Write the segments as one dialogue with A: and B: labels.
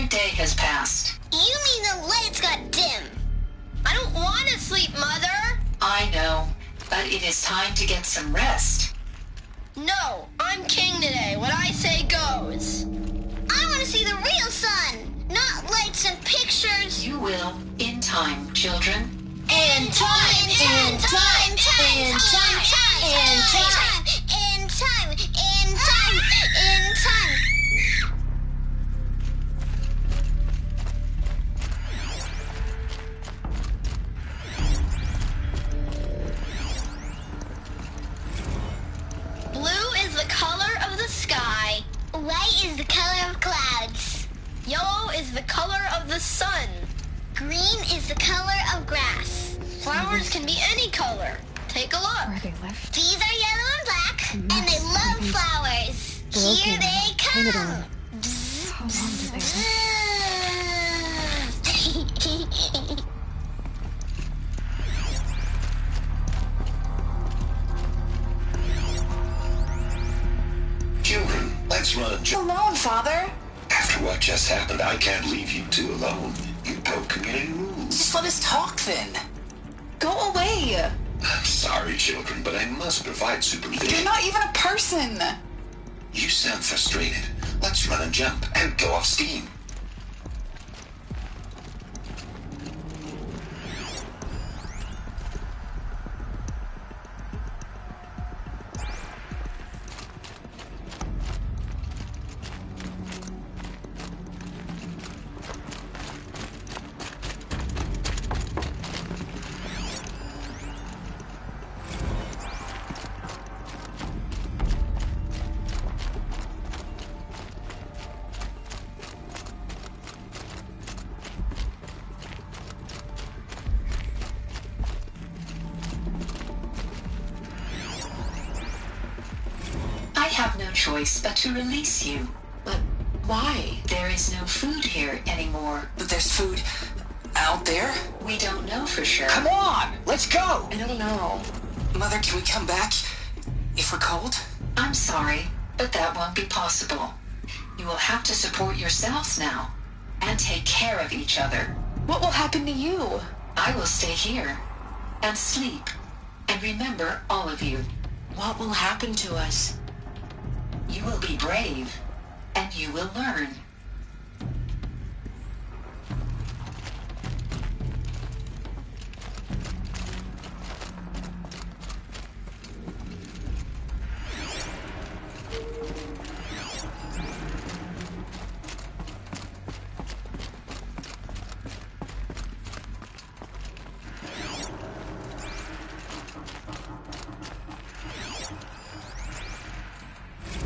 A: day has passed.
B: You mean the lights got dim?
C: I don't want to sleep, Mother.
A: I know, but it is time to get some rest.
C: No, I'm king today. What I say goes.
B: I want to see the real sun, not lights and pictures.
A: You will, in time, children.
B: In time, in time, in time, in time, in time, in time, in time.
C: Blue is the color of the sky.
B: White is the color of clouds.
C: Yellow is the color of the sun.
B: Green is the color of grass.
C: Flowers can be any color. Take a look.
D: Where they live.
B: These are yellow and black, and they love flowers.
D: Broken,
B: Here they
D: painted
B: come.
D: on. How long do they live?
E: Children, let's run a jump.
F: Alone, Father.
E: After what just happened, I can't leave you two alone. You broke community rules.
F: Just let us talk then. Go away.
E: I'm sorry, children, but I must provide supervision.
F: You're not even a person.
E: You sound frustrated. Let's run and jump and go off steam.
A: I have no choice but to release you.
F: But why?
A: There is no food here anymore.
F: But there's food out there?
A: We don't know for sure.
F: Come on, let's go.
D: I don't know.
F: Mother, can we come back if we're cold?
A: I'm sorry, but that won't be possible. You will have to support yourselves now and take care of each other.
D: What will happen to you?
A: I will stay here and sleep. And remember, all of you,
F: What will happen to us?
A: you will be brave and you will learn.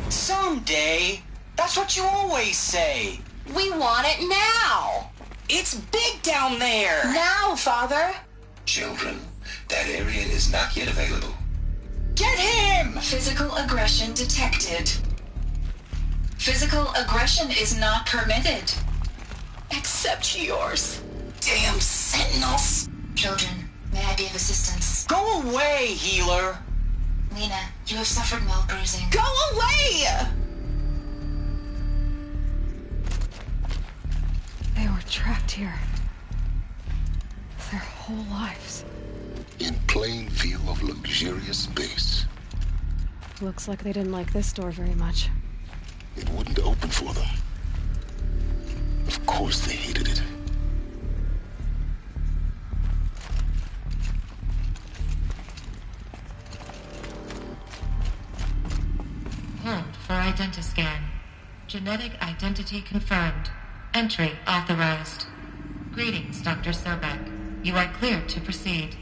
G: Someday. That's what you always say.
F: We want it now.
G: It's big down there.
F: Now, Father.
E: Children, that area is not yet available.
G: Get him!
A: Physical aggression detected. Physical aggression is not permitted.
F: Except yours. Damn sentinels.
A: Children, may I be of assistance?
G: Go away, healer.
A: Lena, you have suffered mild bruising.
F: Go away!
D: They were trapped here. Their whole lives.
E: In plain view of luxurious space.
D: Looks like they didn't like this door very much.
E: It wouldn't open for them. Of course they hated it.
H: Hold for identiscan. Genetic identity confirmed. Entry authorized. Greetings, Dr. Sobek. You are clear to proceed.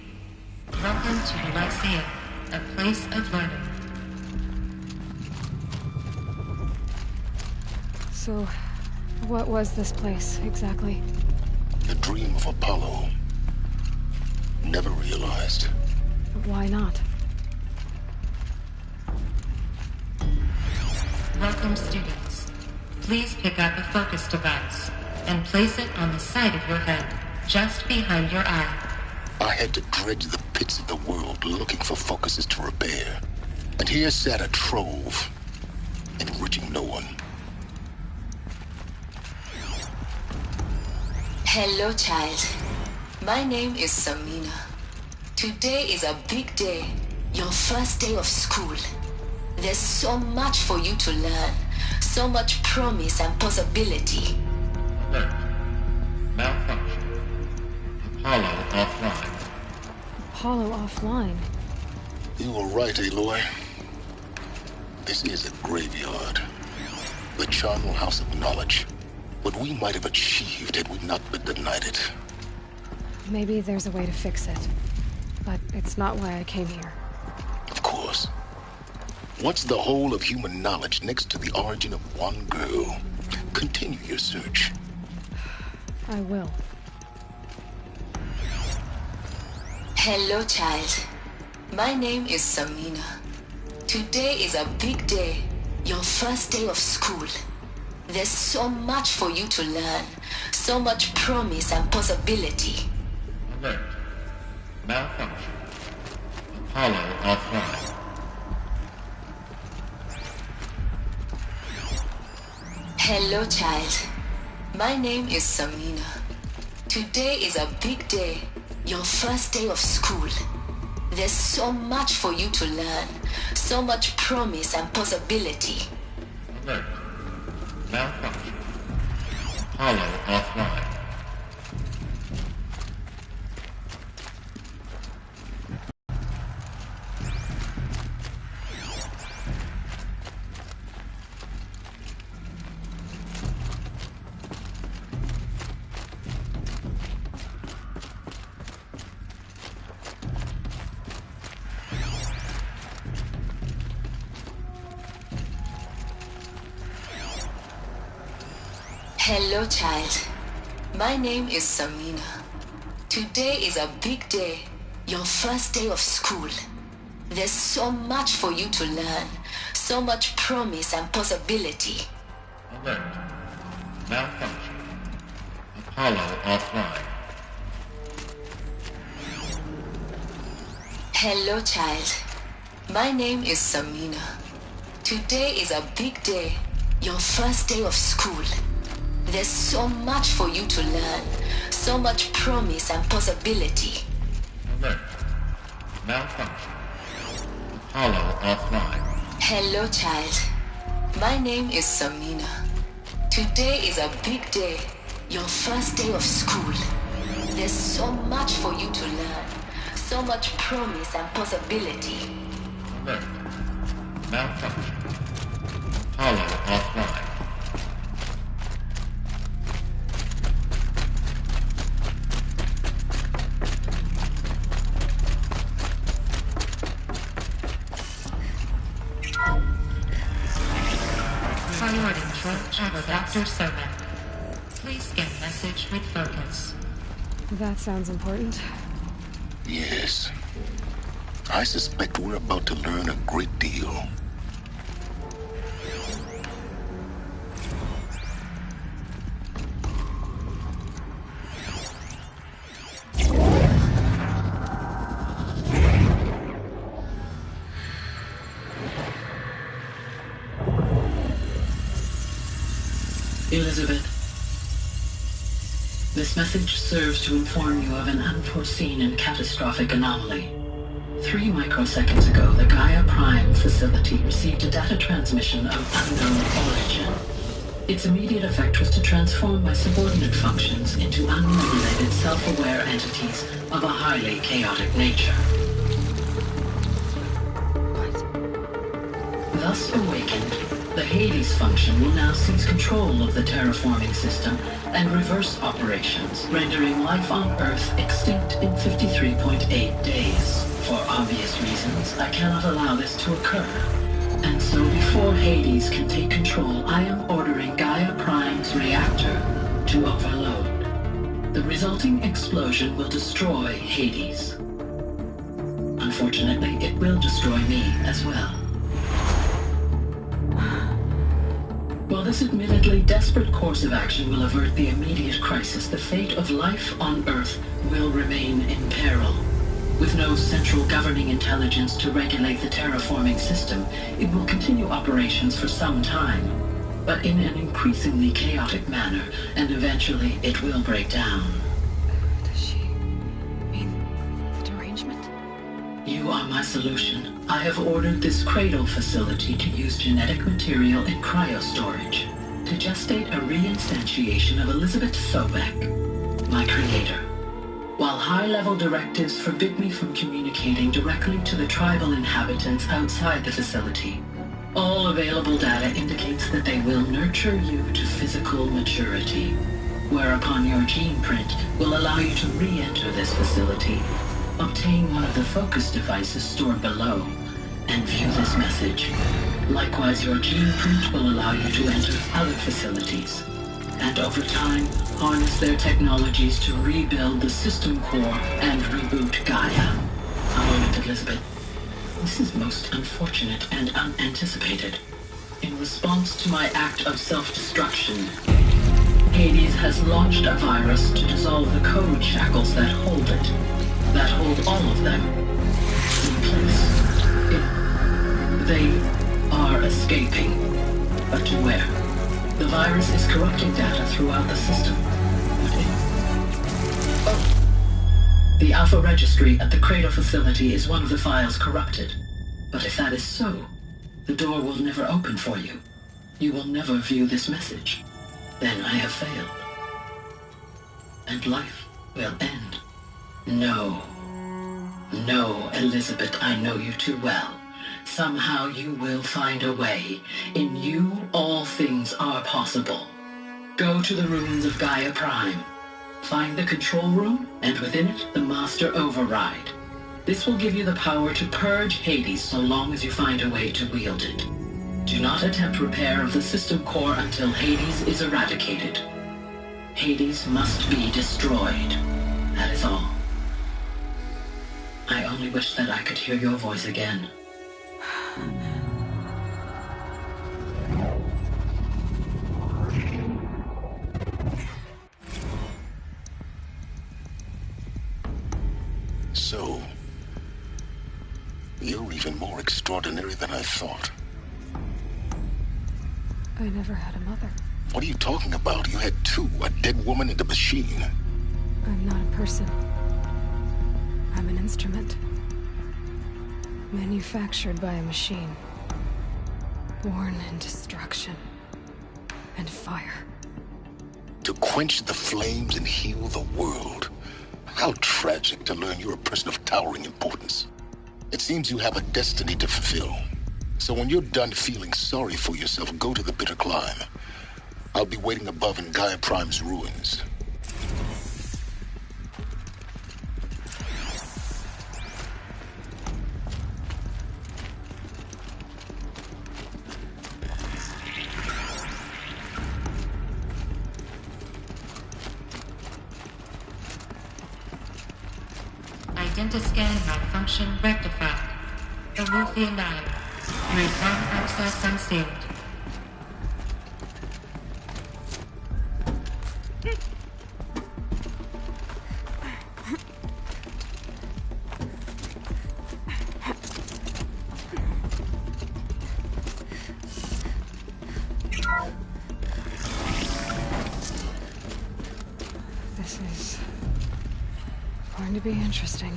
H: Welcome to the Lyceum, a place of learning.
D: So, what was this place, exactly?
E: The dream of Apollo. Never realized.
D: Why not?
H: Welcome, students. Please pick up a focus device and place it on the side of your head, just behind your eye.
E: I had to dredge the pits of the world looking for focuses to repair. And here sat a trove, enriching no one.
A: Hello, child. My name is Samina. Today is a big day, your first day of school. There's so much for you to learn, so much promise and possibility.
I: Alert. Malfunction. Apollo offline.
D: Apollo offline.
E: You were right, Aloy. This is a graveyard. The charnel house of knowledge. What we might have achieved had we not been denied it.
D: Maybe there's a way to fix it. But it's not why I came here.
E: Of course. What's the whole of human knowledge next to the origin of one girl? Continue your search.
D: I will.
A: Hello, child. My name is Samina. Today is a big day, your first day of school. There's so much for you to learn, so much promise and possibility.
I: Alert. Malfunction. Apollo offline.
A: Hello, child. My name is Samina. Today is a big day, your first day of school. There's so much for you to learn, so much promise and possibility.
I: Alert. Malfunction. Apollo offline.
A: Hello, child. My name is Samina. Today is a big day, your first day of school. There's so much for you to learn, so much promise and possibility.
I: Alert. Malfunction. Apollo offline.
A: Hello, child. My name is Samina. Today is a big day, your first day of school. There's so much for you to learn, so much promise and possibility.
I: Alert. Malfunction. Apollo offline.
A: Hello, child. My name is Samina. Today is a big day, your first day of school. There's so much for you to learn, so much promise and possibility.
I: Alert. Malfunction. Apollo offline.
H: Priority for Dr. Sobek. Please scan message with focus.
D: That sounds important.
E: Yes. I suspect we're about to learn a great deal.
J: Elizabeth, this message serves to inform you of an unforeseen and catastrophic anomaly. 3 microseconds ago, the Gaia Prime facility received a data transmission of unknown origin. Its immediate effect was to transform my subordinate functions into unregulated, self-aware entities of a highly chaotic nature. Thus awakened, the Hades function will now seize control of the terraforming system and reverse operations, rendering life on Earth extinct in 53.8 days. For obvious reasons, I cannot allow this to occur. And so before Hades can take control, I am ordering Gaia Prime's reactor to overload. The resulting explosion will destroy Hades. Unfortunately, it will destroy me as well. While this admittedly desperate course of action will avert the immediate crisis, the fate of life on Earth will remain in peril. With no central governing intelligence to regulate the terraforming system, it will continue operations for some time. but in an increasingly chaotic manner, and eventually it will break down.
D: Does she mean the derangement?
J: You are my solution. I have ordered this cradle facility to use genetic material in cryostorage to gestate a reinstantiation of Elizabeth Sobek, my creator. While high-level directives forbid me from communicating directly to the tribal inhabitants outside the facility, all available data indicates that they will nurture you to physical maturity, whereupon your gene print will allow you to re-enter this facility, obtain one of the focus devices stored below, and view this message. Likewise, your gene print will allow you to enter other facilities, and over time, harness their technologies to rebuild the system core and reboot Gaia. A moment, Elizabeth. This is most unfortunate and unanticipated. In response to my act of self-destruction, Hades has launched a virus to dissolve the code shackles that hold it, that hold all of them in place. They are escaping, but to where? The virus is corrupting data throughout the system. The Alpha Registry at the Cradle facility is one of the files corrupted. But if that is so, the door will never open for you. You will never view this message. Then I have failed. And life will end. No. No, Elizabeth, I know you too well. Somehow you will find a way. In you, all things are possible. Go to the ruins of Gaia Prime. Find the control room, and within it, the Master Override. This will give you the power to purge Hades so long as you find a way to wield it. Do not attempt repair of the system core until Hades is eradicated. Hades must be destroyed. That is all. I only wish that I could hear your voice again.
E: So, you're even more extraordinary than I thought.
D: I never had a mother.
E: What are you talking about? You had two, a dead woman and a machine.
D: I'm not a person. I'm an instrument. Manufactured by a machine. Born in destruction and fire.
E: To quench the flames and heal the world. How tragic to learn you're a person of towering importance. It seems you have a destiny to fulfill. So when you're done feeling sorry for yourself, go to the bitter climb. I'll be waiting above in Gaia Prime's ruins.
H: Identiscan malfunction rectified. Remove the annihilator. Return access unsealed.
D: This is going to be interesting.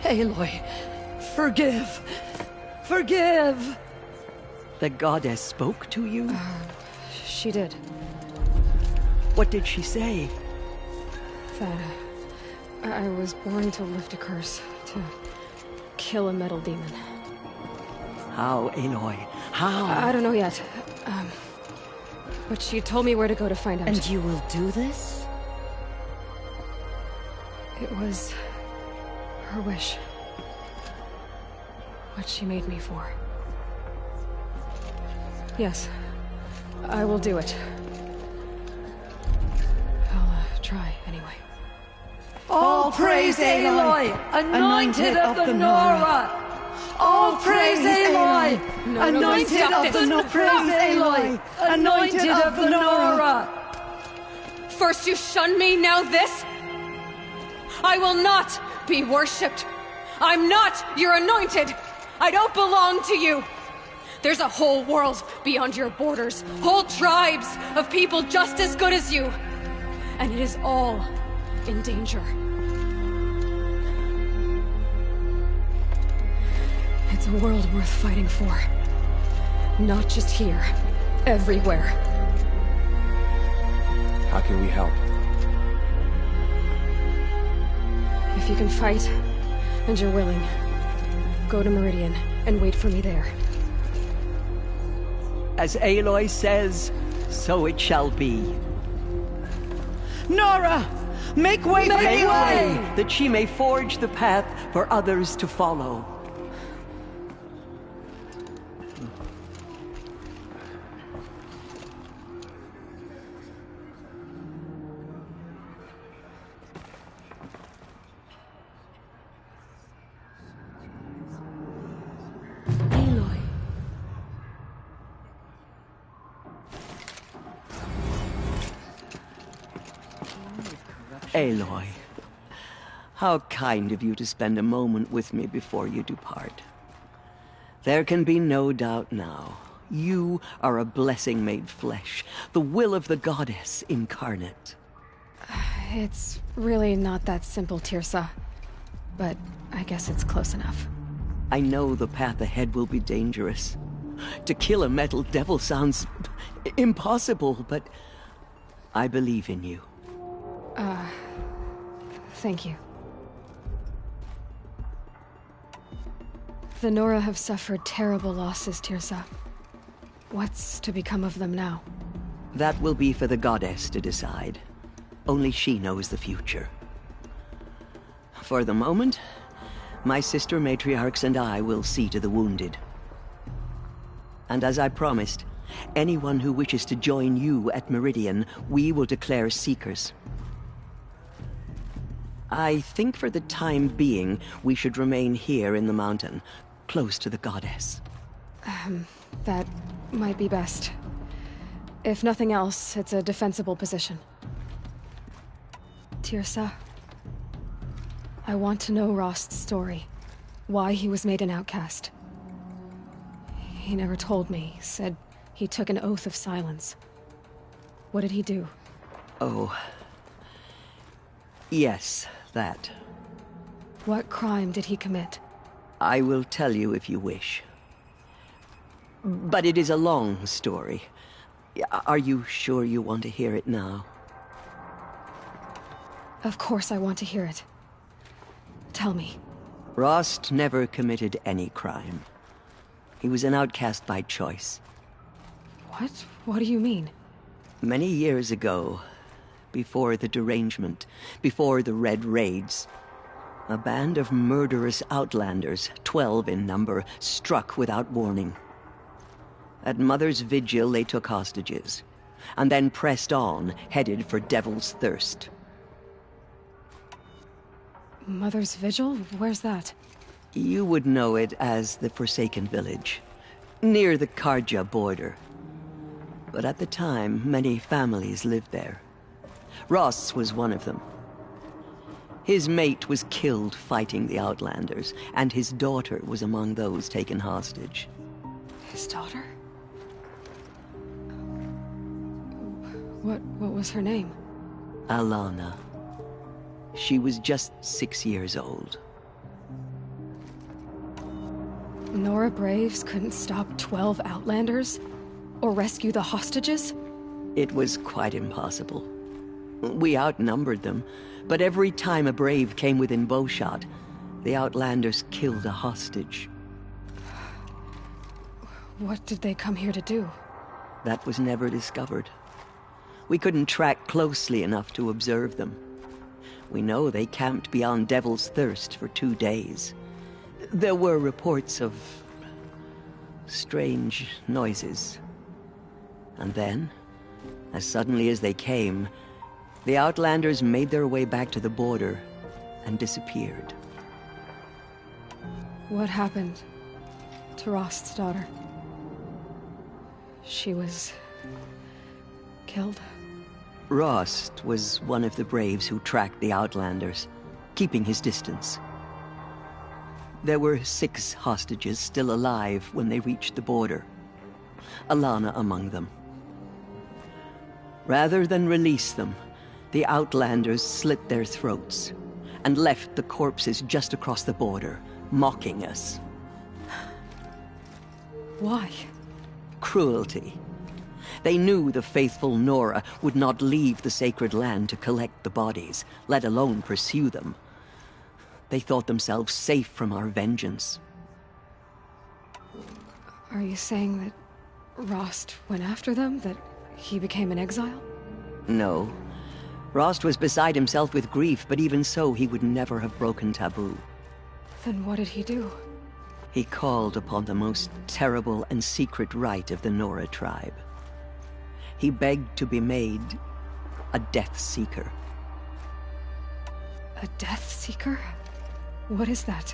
K: Aloy, forgive! Forgive! The goddess spoke to you?
D: She did.
K: What did she say?
D: That I was born to lift a curse, to kill a metal demon.
K: How, Aloy? How?
D: I don't know yet. But she told me where to go to find out.
K: And you will do this?
D: It was her wish. What she made me for. Yes, I will do it. anyway.
K: All praise Aloy, anointed of the Nora. All praise Aloy, anointed of the Nora. Praise Aloy, anointed of the Nora.
D: First you shun me, now this? I will not be worshipped. I'm not your anointed. I don't belong to you. There's a whole world beyond your borders, whole tribes of people just as good as you. And it is all in danger. It's a world worth fighting for. Not just here, everywhere.
L: How can we help?
D: If you can fight, and you're willing, go to Meridian and wait for me there.
K: As Aloy says, so it shall be. Nora! Make way for Aloy, that she may forge the path for others to follow. Aloy, how kind of you to spend a moment with me before you depart. There can be no doubt now. You are a blessing made flesh, the will of the goddess incarnate.
D: It's really not that simple, Tirsa. But I guess it's close enough.
K: I know the path ahead will be dangerous. To kill a metal devil sounds impossible, but I believe in you.
D: Thank you. The Nora have suffered terrible losses, Tirsa. What's to become of them now?
K: That will be for the goddess to decide. Only she knows the future. For the moment, my sister matriarchs and I will see to the wounded. And as I promised, anyone who wishes to join you at Meridian, we will declare seekers. I think for the time being, we should remain here in the mountain, close to the goddess.
D: That might be best. If nothing else, it's a defensible position. Tirsa, I want to know Rost's story. Why he was made an outcast. He never told me, said he took an oath of silence. What did he do?
K: Oh. Yes, that.
D: What crime did he commit?
K: I will tell you if you wish. But it is a long story. Are you sure you want to hear it now?
D: Of course I want to hear it. Tell me.
K: Rost never committed any crime. He was an outcast by choice.
D: What? What do you mean?
K: Many years ago, before the derangement, before the Red Raids, a band of murderous outlanders, 12 in number, struck without warning. At Mother's Vigil, they took hostages, and then pressed on, headed for Devil's Thirst.
D: Mother's Vigil? Where's that?
K: You would know it as the Forsaken Village, near the Karja border. But at the time, many families lived there. Ross was one of them. His mate was killed fighting the Outlanders, and his daughter was among those taken hostage.
D: His daughter? What was her name?
K: Alana. She was just 6 years old.
D: Nora Braves couldn't stop 12 Outlanders? Or rescue the hostages?
K: It was quite impossible. We outnumbered them, but every time a Brave came within bowshot, the Outlanders killed a hostage.
D: What did they come here to do?
K: That was never discovered. We couldn't track closely enough to observe them. We know they camped beyond Devil's Thirst for 2 days. There were reports of strange noises. And then, as suddenly as they came, The Outlanders made their way back to the border and disappeared.
D: What happened to Rost's daughter? She was killed?
K: Rost was one of the braves who tracked the Outlanders, keeping his distance. There were 6 hostages still alive when they reached the border, Alana among them. Rather than release them, the Outlanders slit their throats and left the corpses just across the border, mocking us.
D: Why?
K: Cruelty. They knew the faithful Nora would not leave the sacred land to collect the bodies, let alone pursue them. They thought themselves safe from our vengeance.
D: Are you saying that Rost went after them? That he became an exile?
K: No. Rost was beside himself with grief, but even so, he would never have broken taboo.
D: Then what did he do?
K: He called upon the most terrible and secret rite of the Nora tribe. He begged to be made a Death Seeker.
D: A Death Seeker? What is that?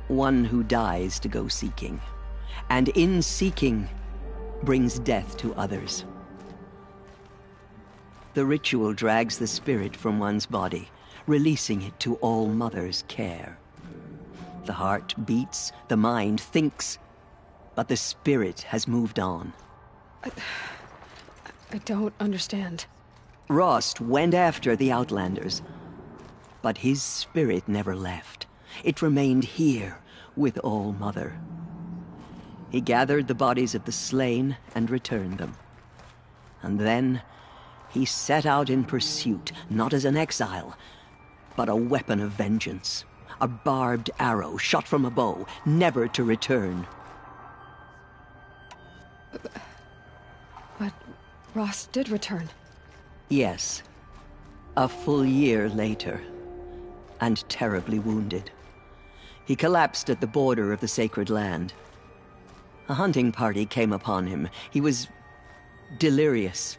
K: One who dies to go seeking, and in seeking, brings death to others. The ritual drags the spirit from one's body, releasing it to All Mother's care. The heart beats, the mind thinks, but the spirit has moved on.
D: I don't understand.
K: Rost went after the Outlanders, but his spirit never left. It remained here with All Mother. He gathered the bodies of the slain and returned them. And then he set out in pursuit, not as an exile, but a weapon of vengeance. A barbed arrow shot from a bow, never to return.
D: But Rost did return.
K: Yes. A full year later, and terribly wounded. He collapsed at the border of the sacred land. A hunting party came upon him. He was delirious,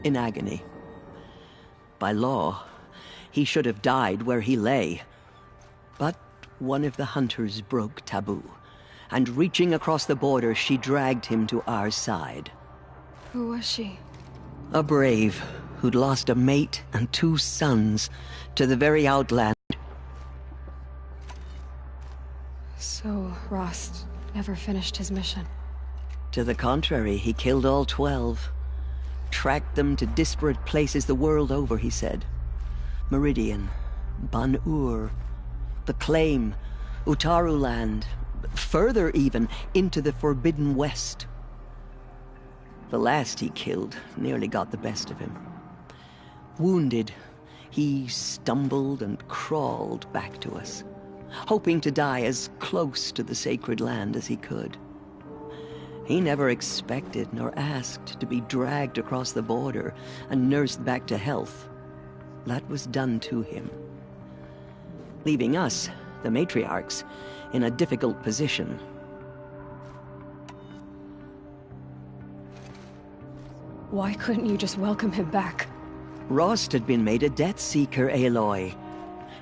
K: in agony. By law, he should have died where he lay. But one of the hunters broke taboo, and reaching across the border, she dragged him to our side.
D: Who was she?
K: A brave who'd lost a mate and 2 sons to the very Outland.
D: So, Rost never finished his mission?
K: To the contrary, he killed all 12. Tracked them to disparate places the world over, he said. Meridian, Ban-Ur, the Claim, Utaru Land, further even, into the Forbidden West. The last he killed nearly got the best of him. Wounded, he stumbled and crawled back to us, hoping to die as close to the sacred land as he could. He never expected nor asked to be dragged across the border and nursed back to health. That was done to him, leaving us, the matriarchs, in a difficult position.
D: Why couldn't you just welcome him back?
K: Rost had been made a Death Seeker, Aloy.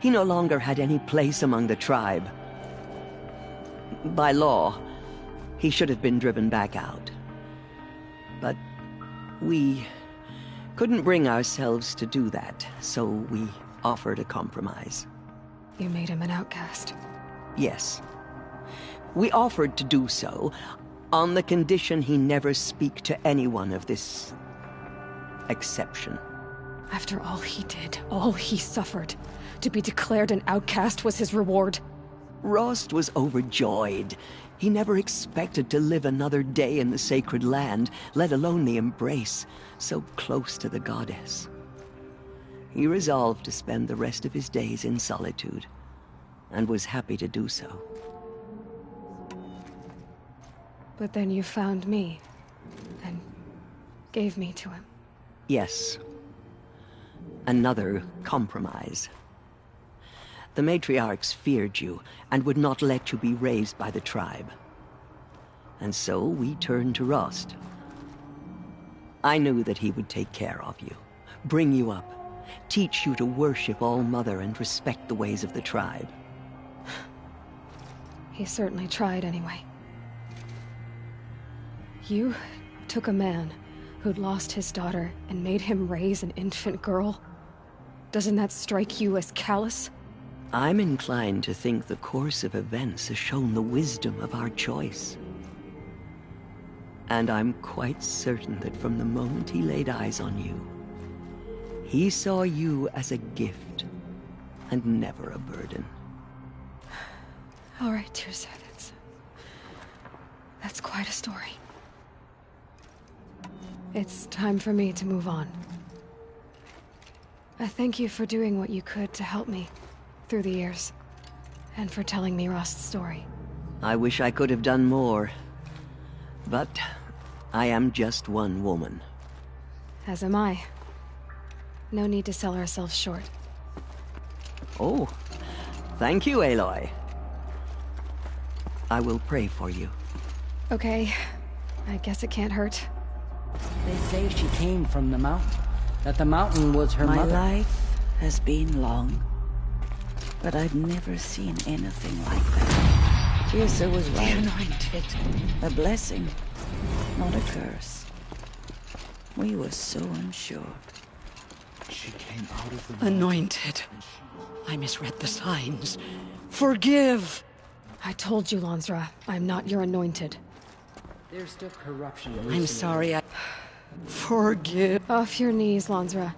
K: He no longer had any place among the tribe. By law, he should have been driven back out. But we couldn't bring ourselves to do that, so we offered a compromise.
D: You made him an outcast?
K: Yes. We offered to do so on the condition he never speak to anyone of this exception.
D: After all he did, all he suffered, to be declared an outcast was his reward.
K: Rost was overjoyed. He never expected to live another day in the sacred land, let alone the embrace, so close to the goddess. He resolved to spend the rest of his days in solitude, and was happy to do so.
D: But then you found me, and gave me to him.
K: Yes. Another compromise. The matriarchs feared you, and would not let you be raised by the tribe. And so we turned to Rost. I knew that he would take care of you, bring you up, teach you to worship All-Mother and respect the ways of the tribe.
D: He certainly tried anyway. You took a man who'd lost his daughter and made him raise an infant girl? Doesn't that strike you as callous?
K: I'm inclined to think the course of events has shown the wisdom of our choice. And I'm quite certain that from the moment he laid eyes on you, he saw you as a gift and never a burden.
D: All right, Tirsa, that's quite a story. It's time for me to move on. I thank you for doing what you could to help me through the years, and for telling me Rost's story.
K: I wish I could have done more, but I am just one woman.
D: As am I. No need to sell ourselves short.
K: Oh, thank you, Aloy. I will pray for you.
D: Okay, I guess it can't hurt.
L: They say she came from the mountain. That the mountain was her mother.
M: My life has been long, but I've never seen anything like that. Tirsa was right.
F: The anointed.
M: A blessing, not a curse. We were so unsure.
N: She came out of the
F: Anointed. I misread the signs. Forgive!
D: I told you, Lansra, I'm not your anointed.
L: There's still corruption.
F: I'm sorry, Forgive.
D: Off your knees, Lansra.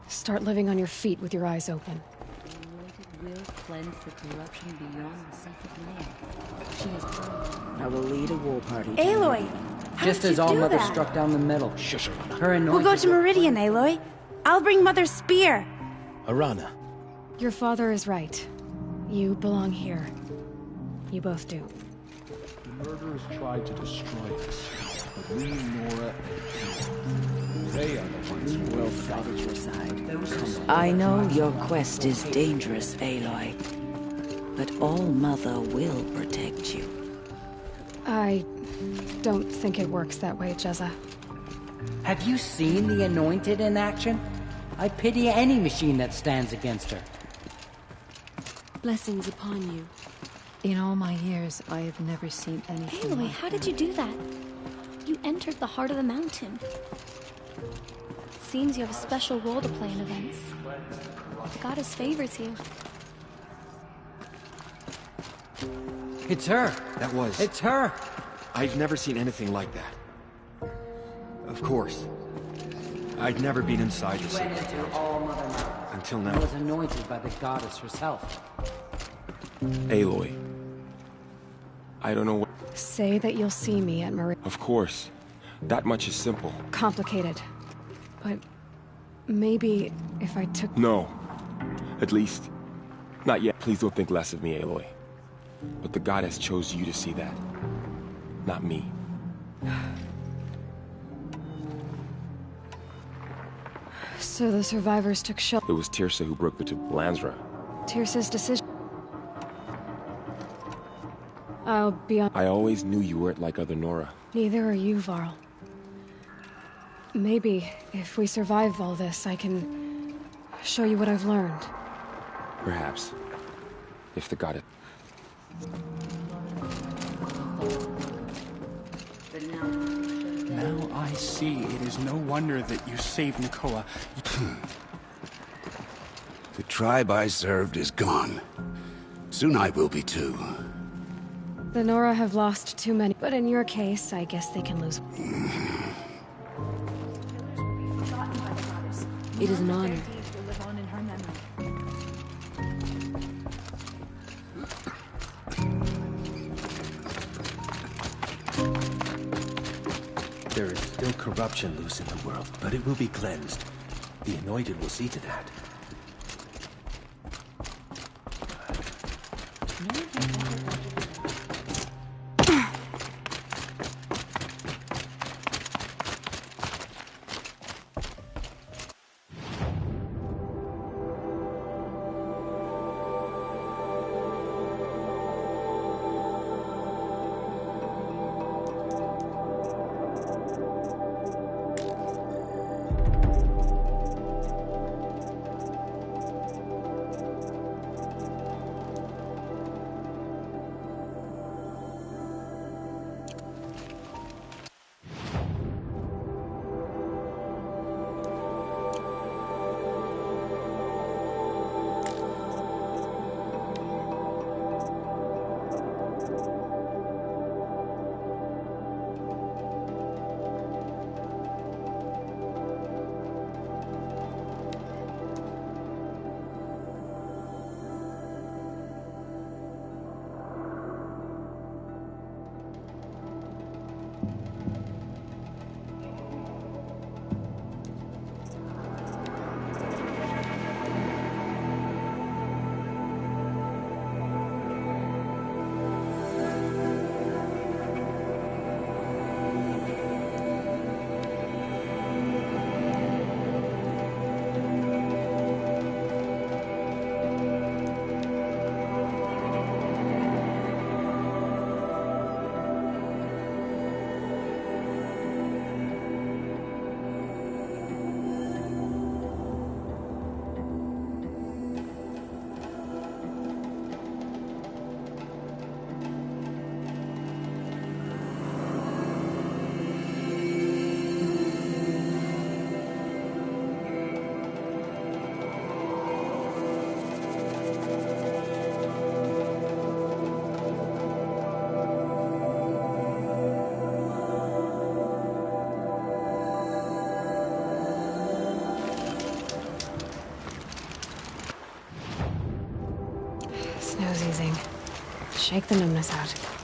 D: Start living on your feet with your eyes open.
J: The anointed will cleanse the corruption beyond the sacred land. She has come.
M: I will lead a war party.
O: Aloy!
L: Just as All-Mother struck down the middle. Her anointed...
O: We'll go to Meridian, Aloy. I'll bring Mother's spear.
N: Arana.
D: Your father is right. You belong here. You both do.
N: The murderers tried to destroy us, but we, Nora, they are the ones who will fight at your side.
M: I know your quest is dangerous, Aloy, but All-Mother will protect you.
D: I don't think it works that way, Jezza.
L: Have you seen the Anointed in action? I pity any machine that stands against her.
P: Blessings upon you. In all my years, I have never seen anything
B: Aloy,
P: like
B: how did you do that? You entered the heart of the mountain. Seems you have a special role to play in events. The goddess favors you.
L: It's her.
Q: That was...
L: It's her.
Q: I've never seen anything like that. Of course. I'd never been inside the
L: Went
Q: city.
L: into All-Mother Mountain.
Q: Until
L: I
Q: now.
L: was anointed by the goddess herself.
R: Aloy. I don't know what...
D: Say that you'll see me at Meridian.
R: Of course. That much is simple.
D: Complicated. But maybe if I took...
R: No. At least, not yet. Please don't think less of me, Aloy. But the goddess chose you to see that. Not me.
D: So the survivors took shelter.
R: It was Tirsa who broke the Lansra.
D: Tirsa's decision. I'll be on...
R: I always knew you weren't like other Nora.
D: Neither are you, Varl. Maybe, if we survive all this, I can show you what I've learned.
R: Perhaps. If the goddess...
S: Now I see it is no wonder that you saved Nakoa.
T: The tribe I served is gone. Soon I will be too.
D: The Nora have lost too many, but in your case, I guess they can lose.
P: It is an honor.
U: There is still corruption loose in the world, but it will be cleansed. The Anointed will see to that.
P: shake the numbness out.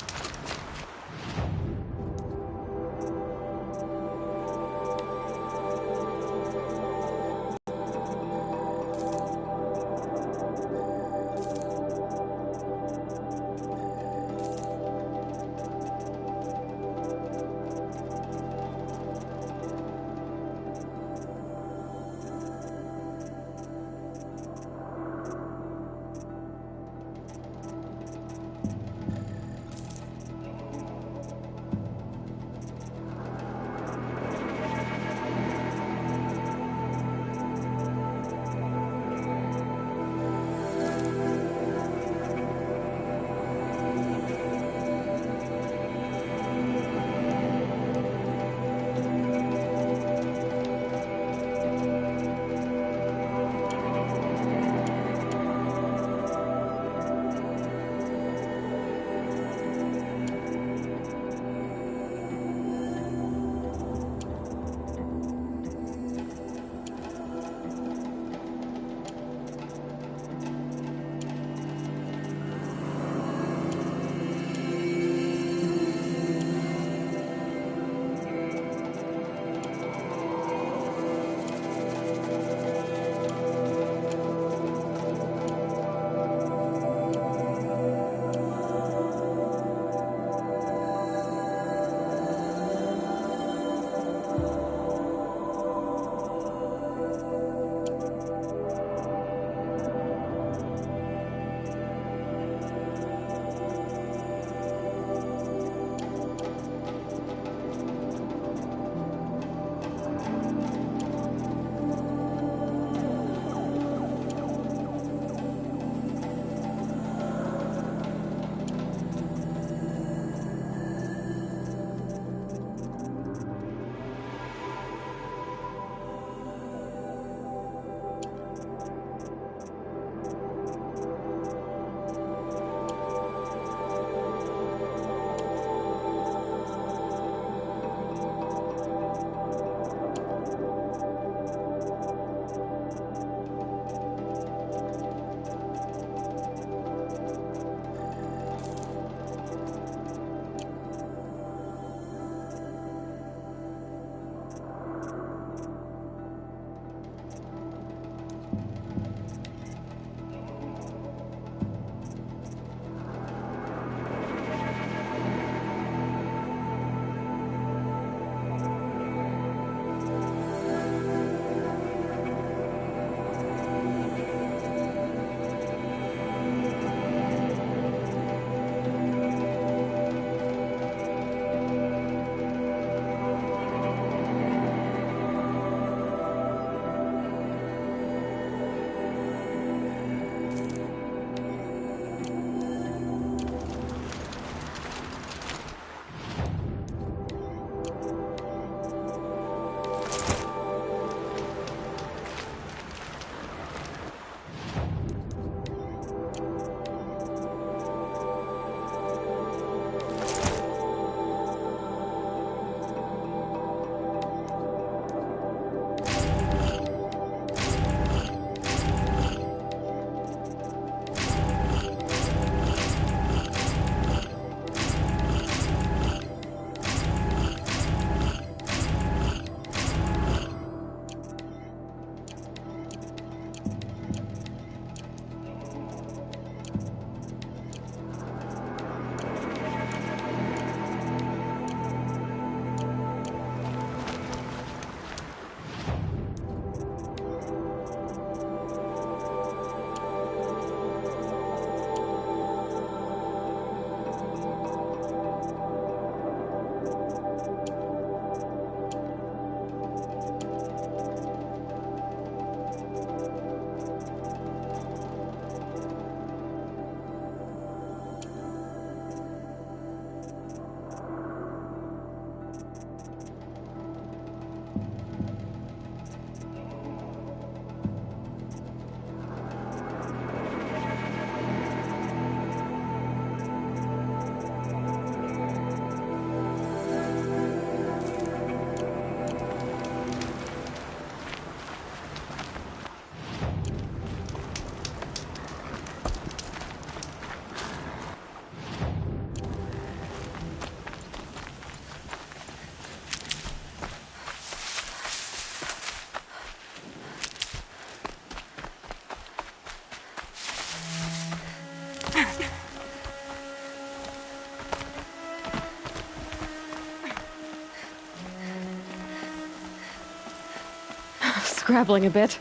D: scrabbling a bit.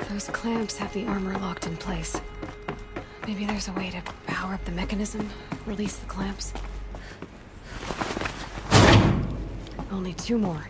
D: Those clamps have the armor locked in place. Maybe there's a way to power up the mechanism, release the clamps. Only 2 more.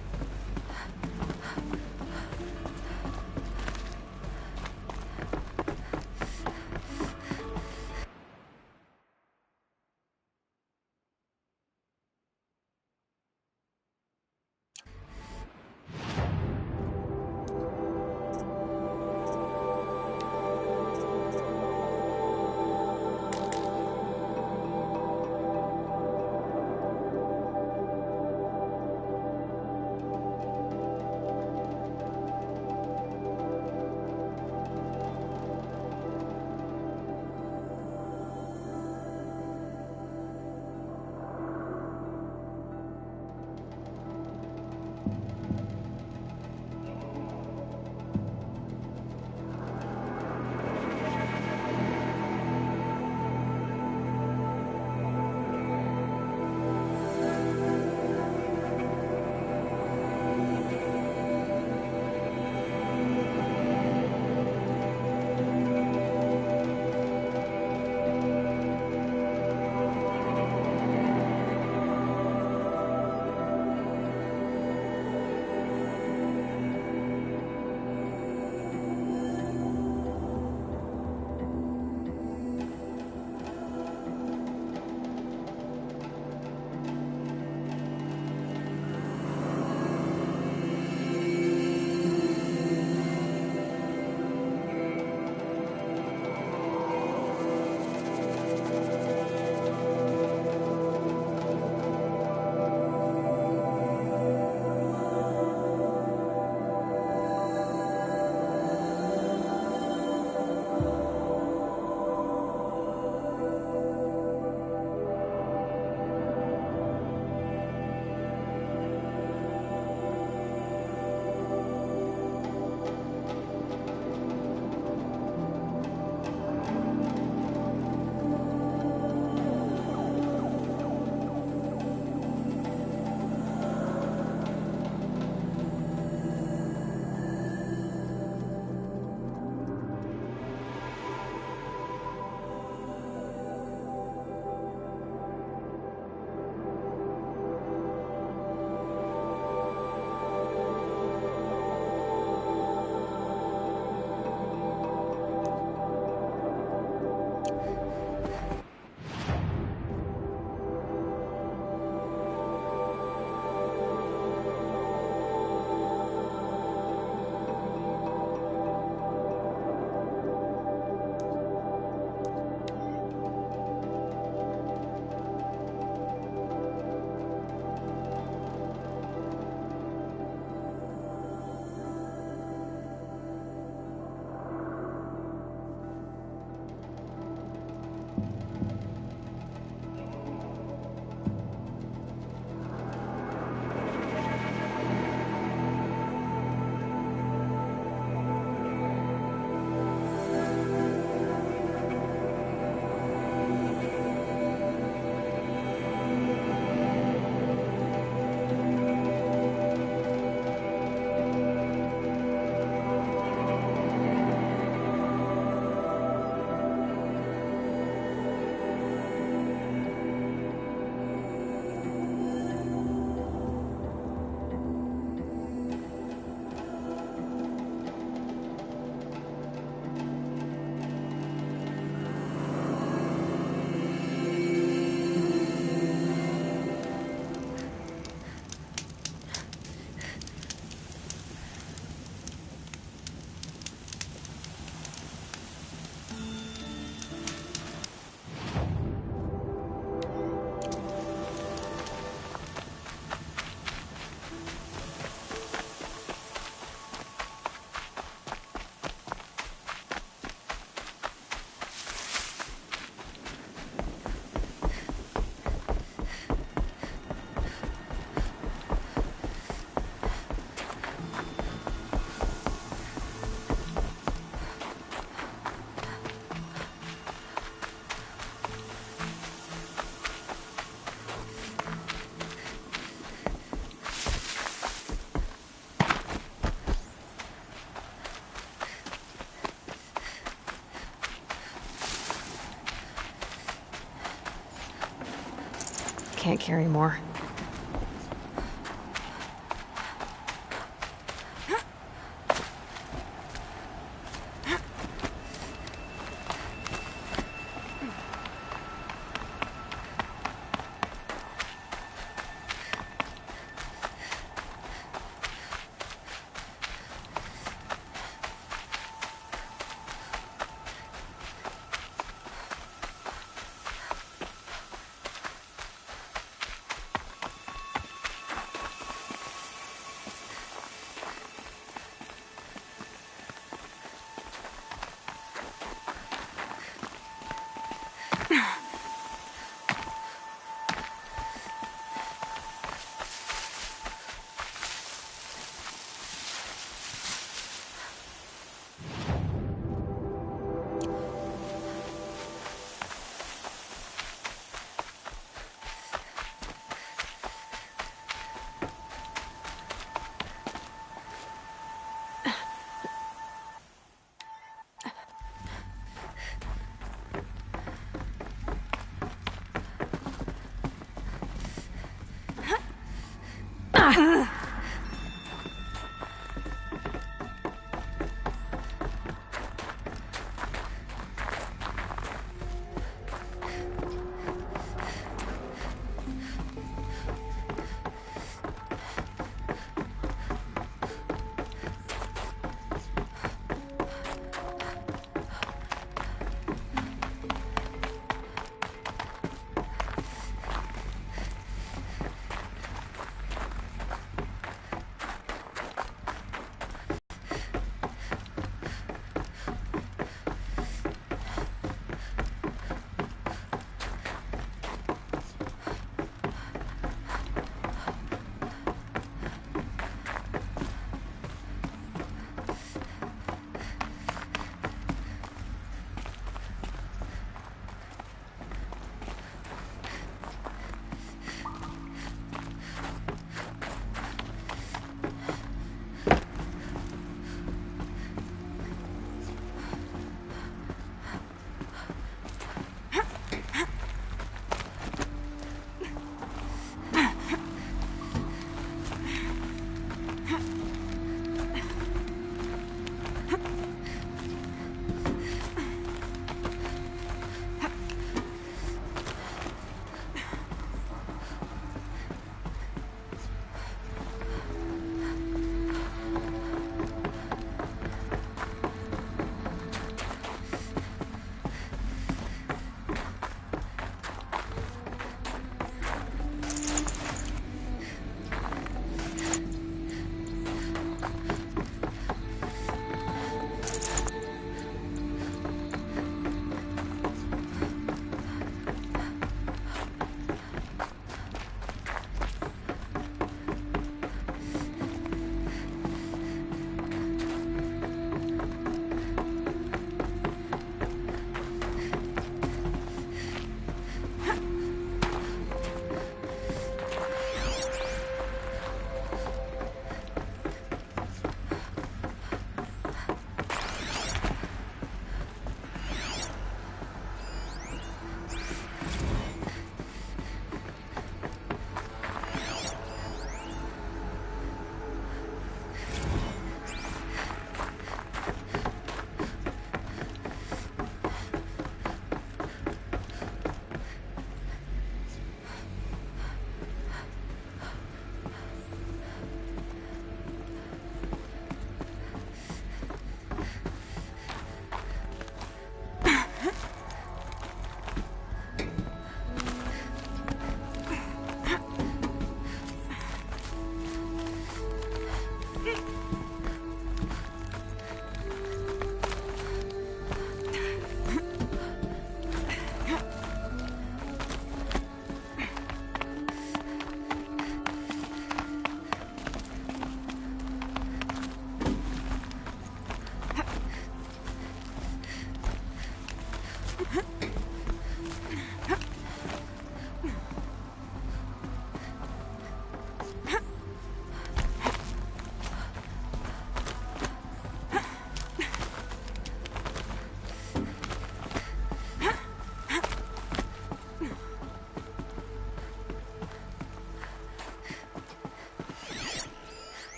D: can't carry more.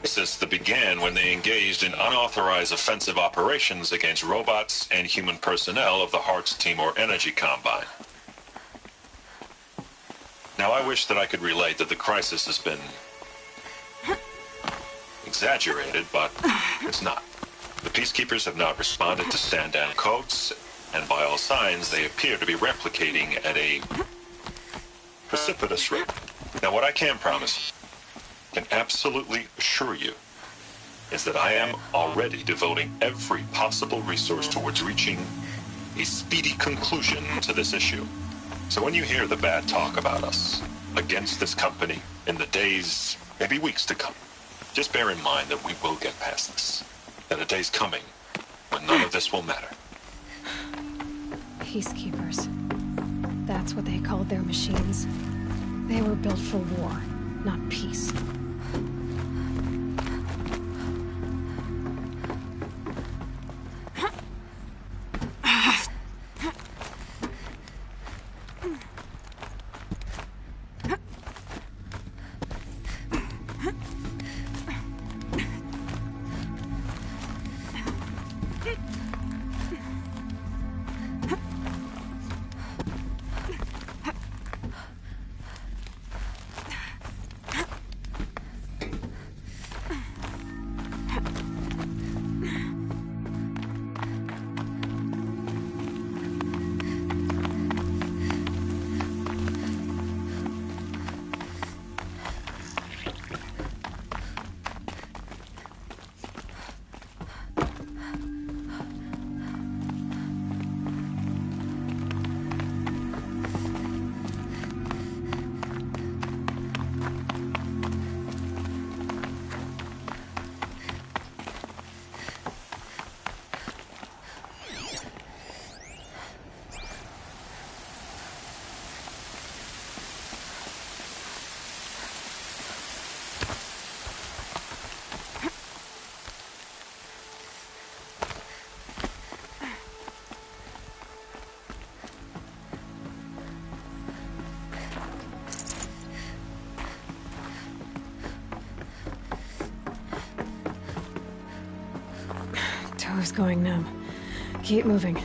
C: crisis that began when they engaged in unauthorized offensive operations against robots and human personnel of the Hearts Timor Energy Combine. Now, I wish that I could relate that the crisis has been exaggerated, but it's not. The Peacekeepers have not responded to stand-down codes, and by all signs, they appear to be replicating at a precipitous rate. Now, what I can promise, can absolutely assure you, is that I am already devoting every possible resource towards reaching a speedy conclusion to this issue. So when you hear the bad talk about us against this company in the days, maybe weeks to come, just bear in mind that we will get past this. That a day's coming when none of this will matter.
D: Peacekeepers. That's what they called their machines. They were built for war, not peace. Toe's going numb. Keep moving.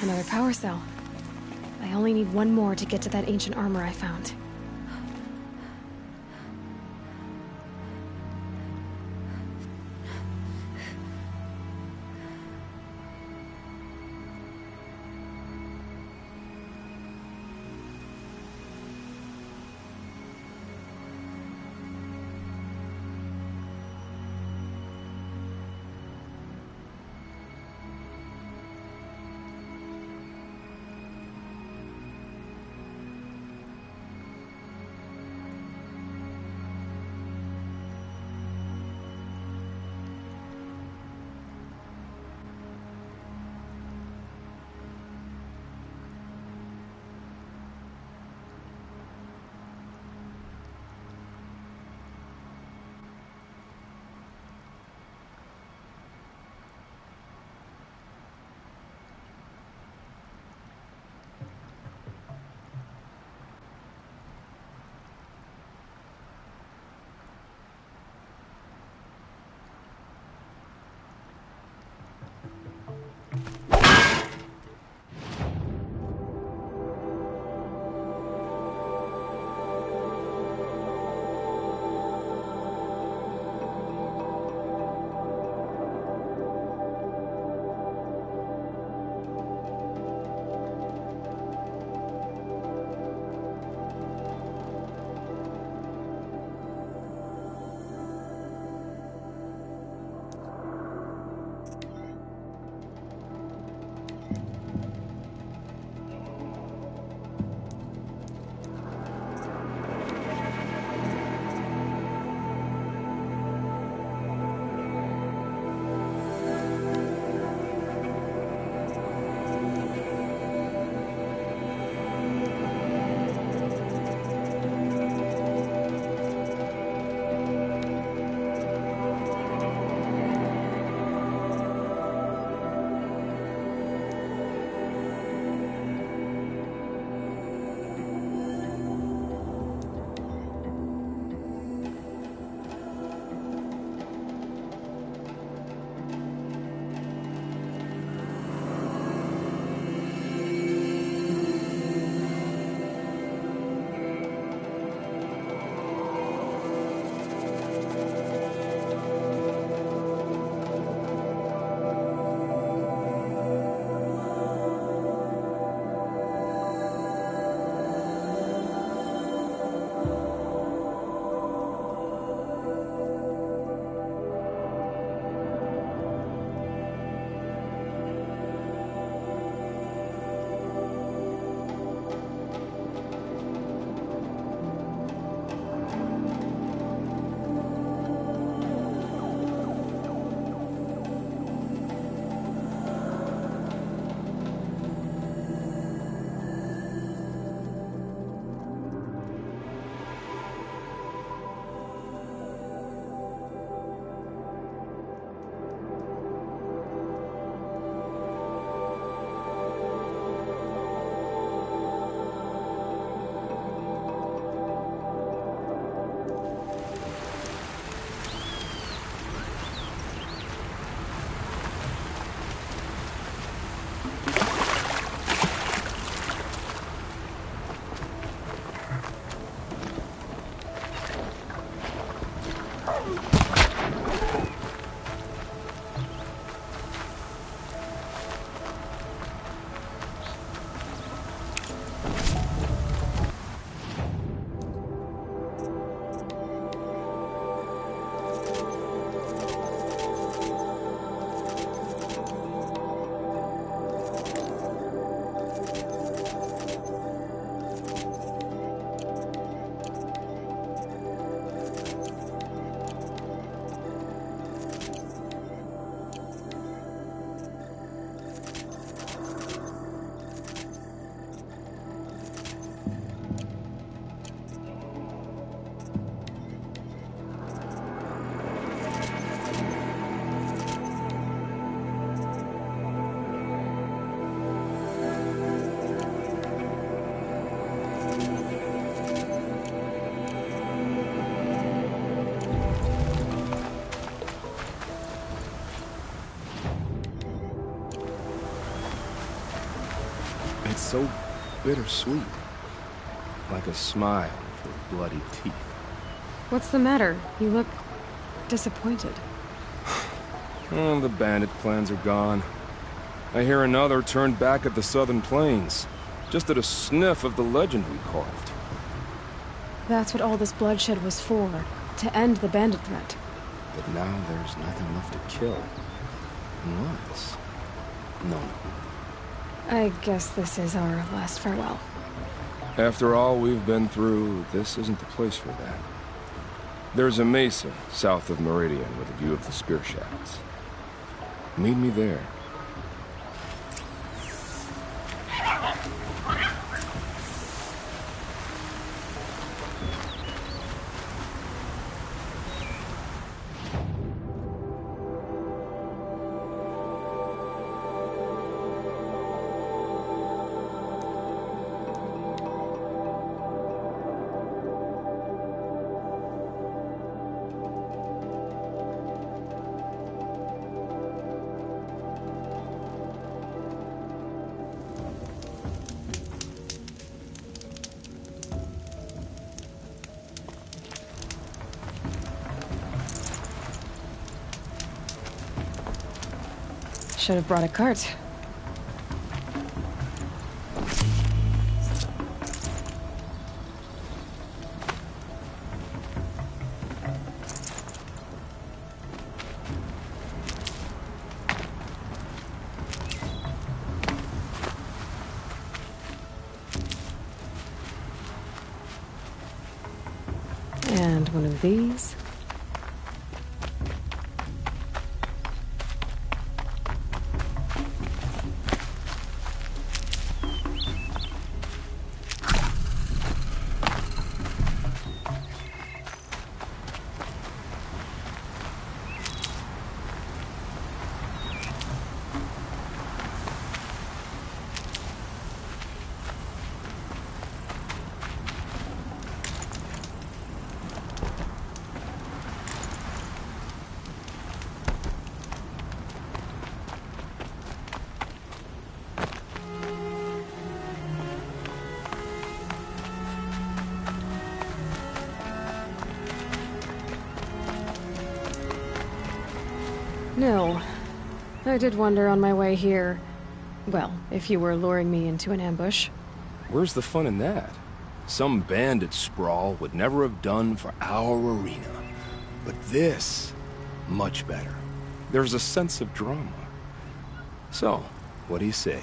D: Another power cell. I only need one more to get to that ancient armor I found.
R: so bittersweet. Like a smile with bloody teeth.
D: What's the matter? You look disappointed.
R: Oh, the bandit plans are gone. I hear another turned back at the southern plains, just at a sniff of the legend we carved.
D: That's what all this bloodshed was for, to end the bandit threat.
R: But now there's nothing left to kill. Unless... No.
D: I guess this is our last farewell.
R: After all we've been through, this isn't the place for that. There's a mesa south of Meridian with a view of the spear shafts. Meet me there.
D: Should have brought a cart. And one of these. No. I did wonder on my way here. Well, if you were luring me into an ambush.
R: Where's the fun in that? Some bandit sprawl would never have done for our arena. But this, much better. There's a sense of drama. So, what do you say?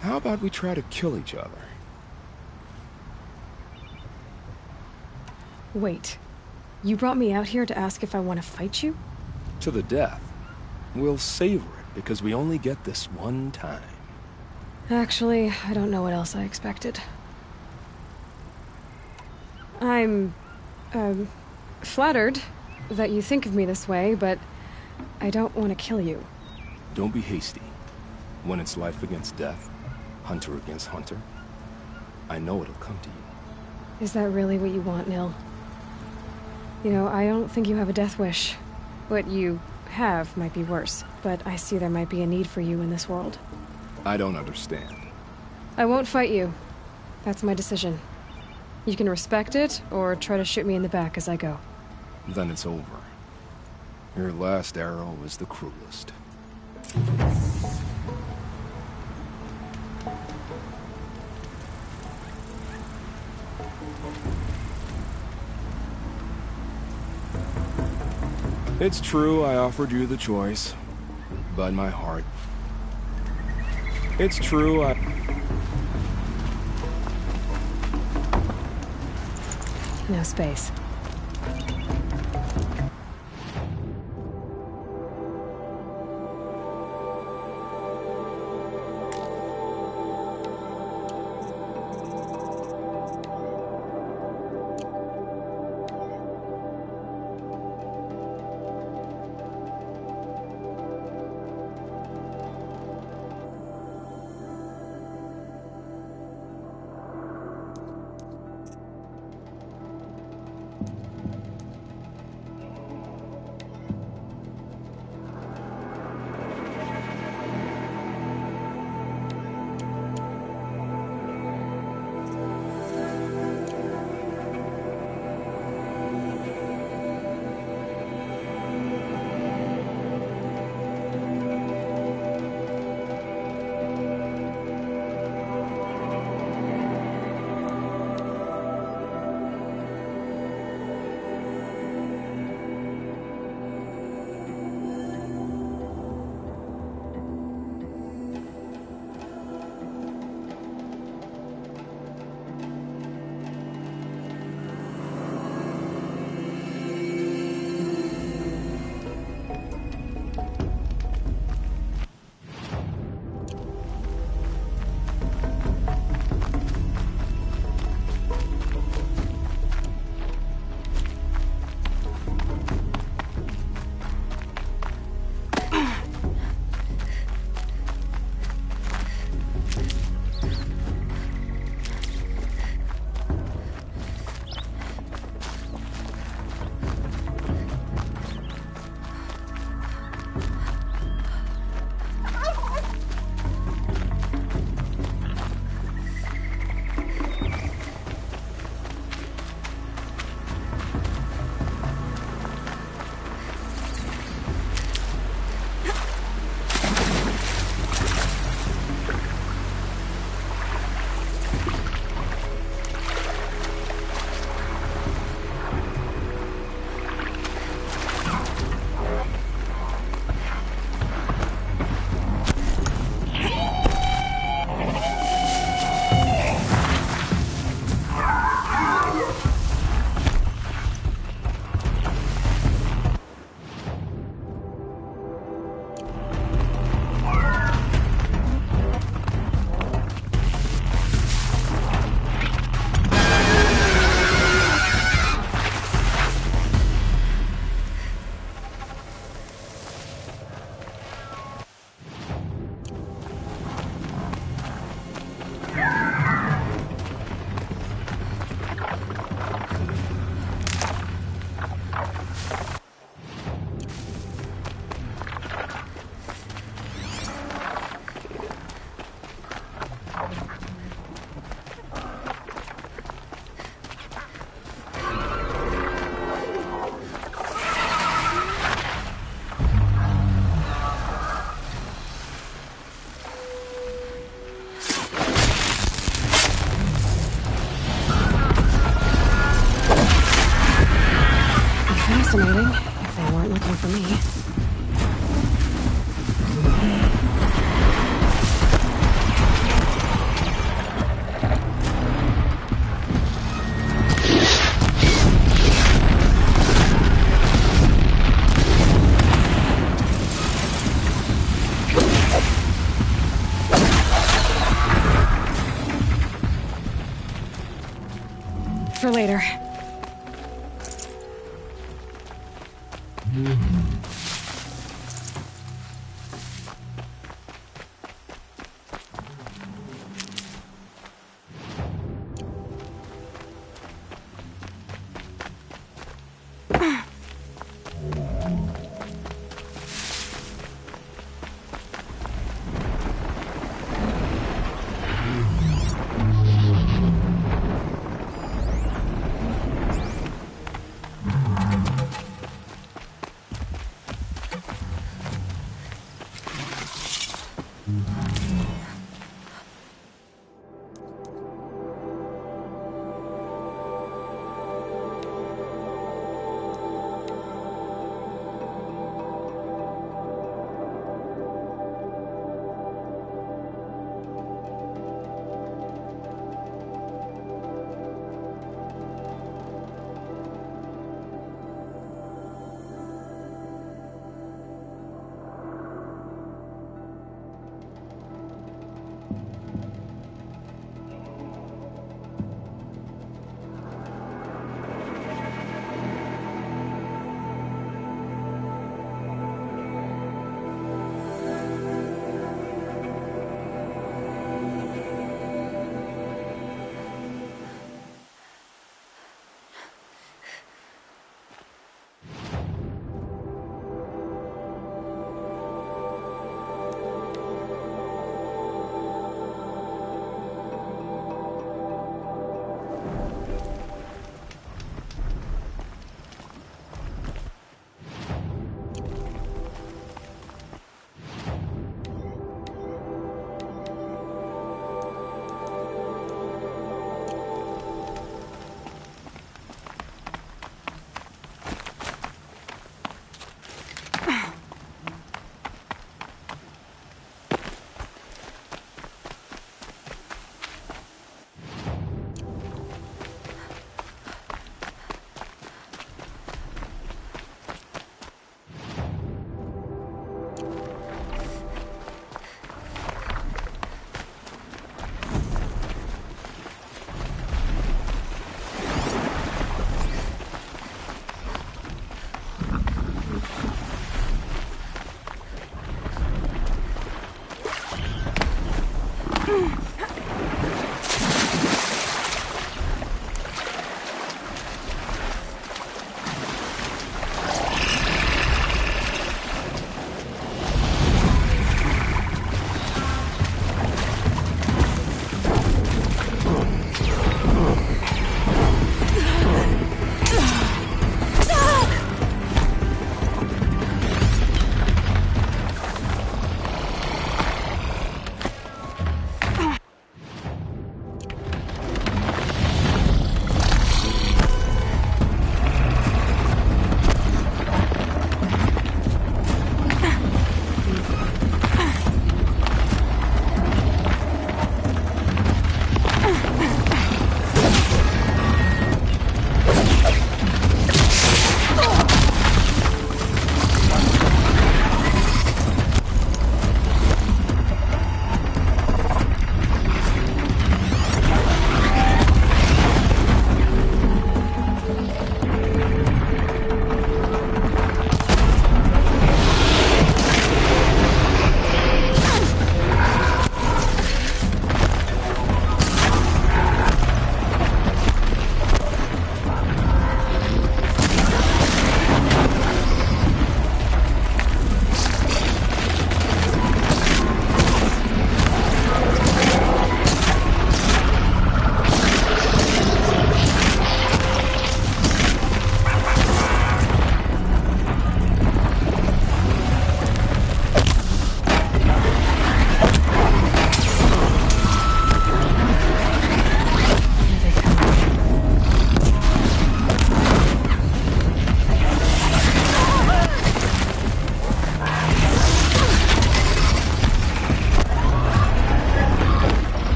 R: How about we try to kill each other?
D: Wait. You brought me out here to ask if I want to fight you?
R: To the death. We'll savor it, because we only get this one time.
D: Actually, I don't know what else I expected. I'm, flattered that you think of me this way, but I don't want to kill you.
R: Don't be hasty. When it's life against death, hunter against hunter, I know it'll come to you.
D: Is that really what you want, Nil? You know, I don't think you have a death wish. What you have might be worse, but I see there might be a need for you in this world.
R: I don't understand.
D: I won't fight you. That's my decision. You can respect it, or try to shoot me in the back as I go.
R: Then it's over. Your last arrow was the cruelest. It's true I offered you the choice, but my heart. It's true
D: No space. fascinating, if they weren't looking for me. For later.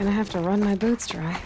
D: Gonna have to run my boots dry.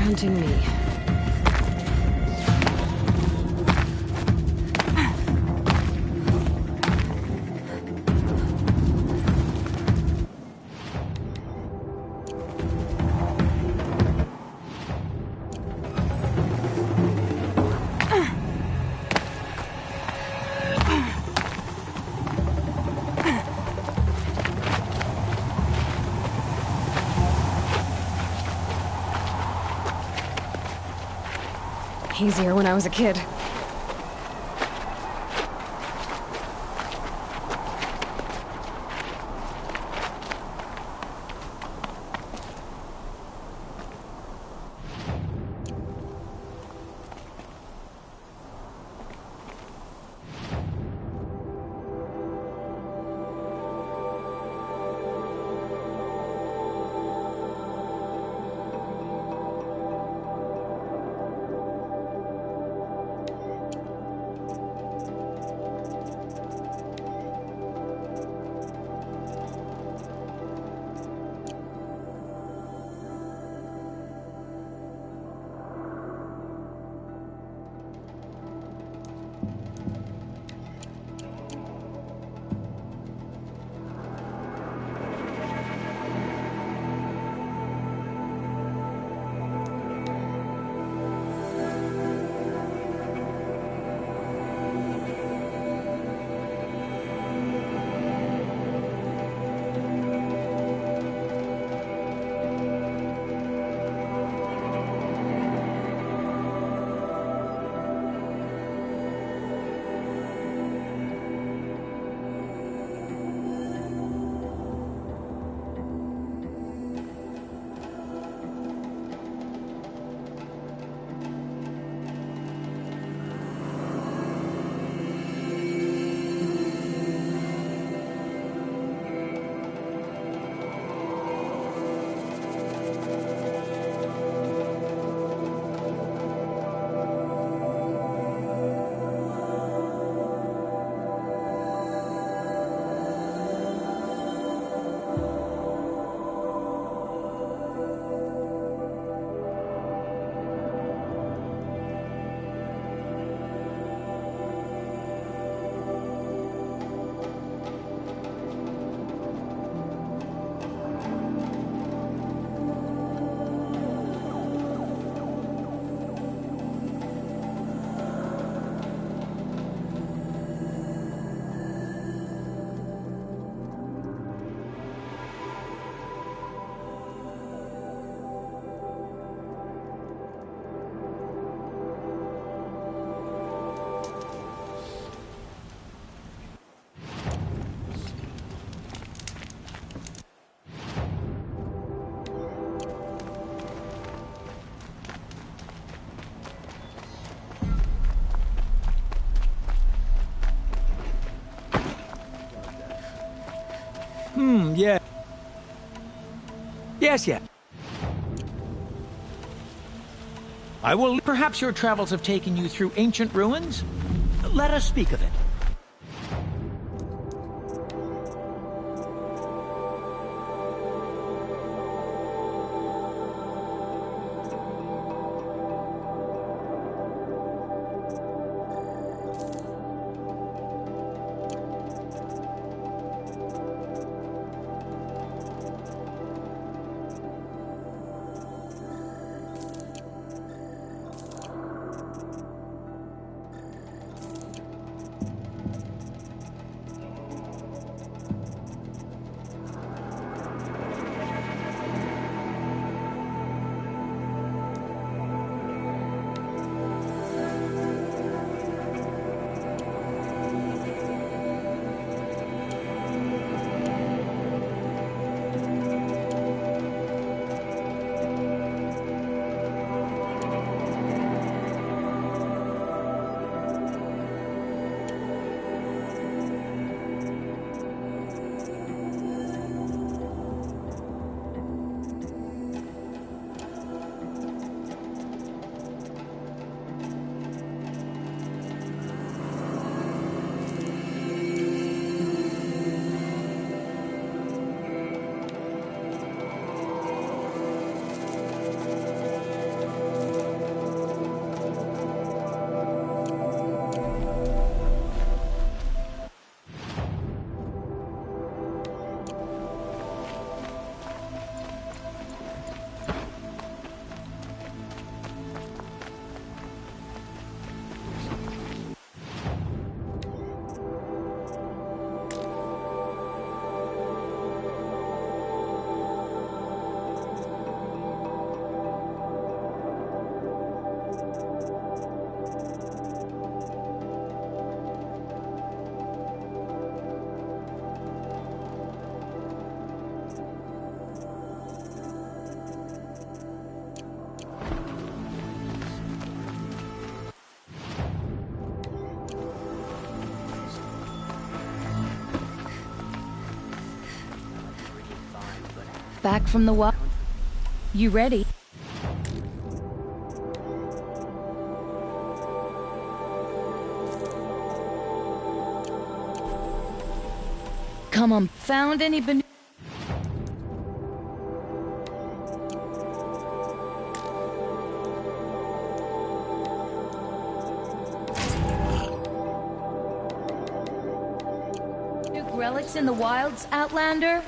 D: Hunting me. Easier when I was a kid.
G: Yeah. Yes, yes. I will... Perhaps your travels have taken you through ancient ruins? Let us speak of it.
V: Back from the wild. You ready? Come on, found any relics in the wilds, Outlander?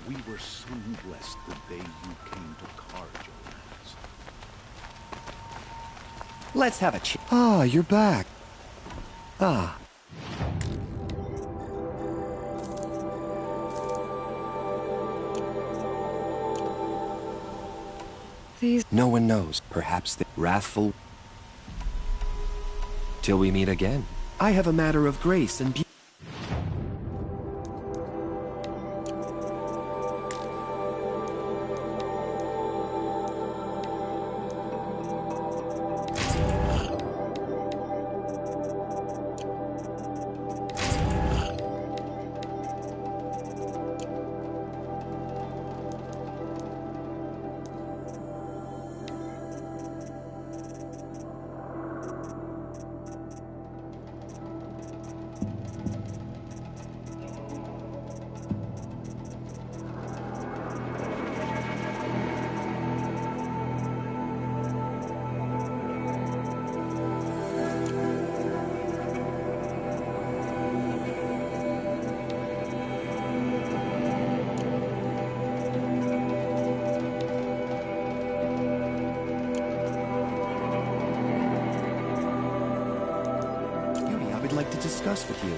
T: We were so blessed the day you came to carve your lands.
Q: Let's have a chat. Ah, you're back. Ah.
V: These...
Q: No one knows. Perhaps the wrathful... Till we meet again. I have a matter of grace and beauty. I'd like to discuss with you.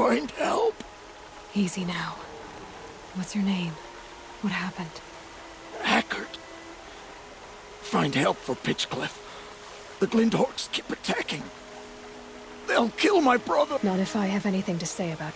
A: find help.
P: Easy now. What's your name? What happened?
A: Hackard. Find help for Pitchcliff. The Glindorks keep attacking. They'll kill my brother.
P: Not if I have anything to say about it.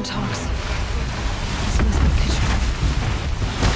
P: Talks. This must be Pitchcliff.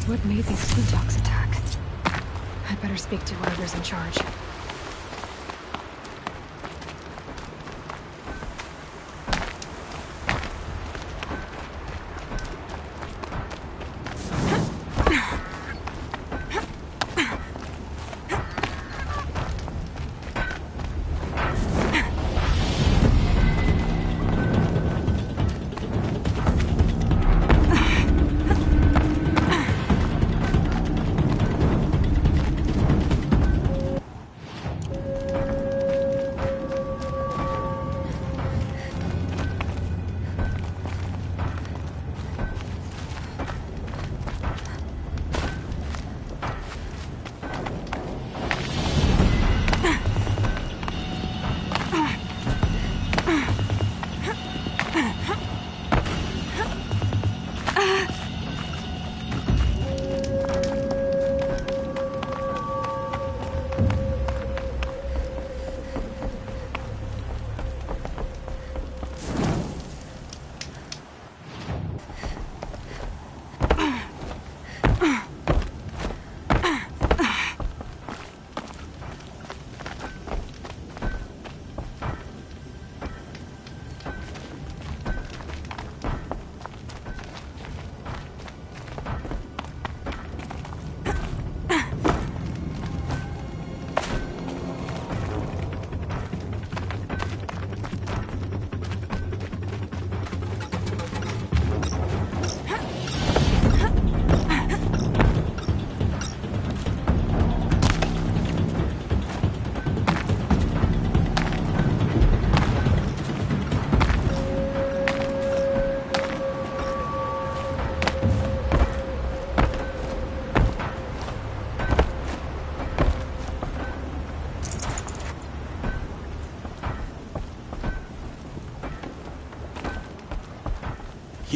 P: What made these food dogs attack? I'd better speak to whoever's in charge.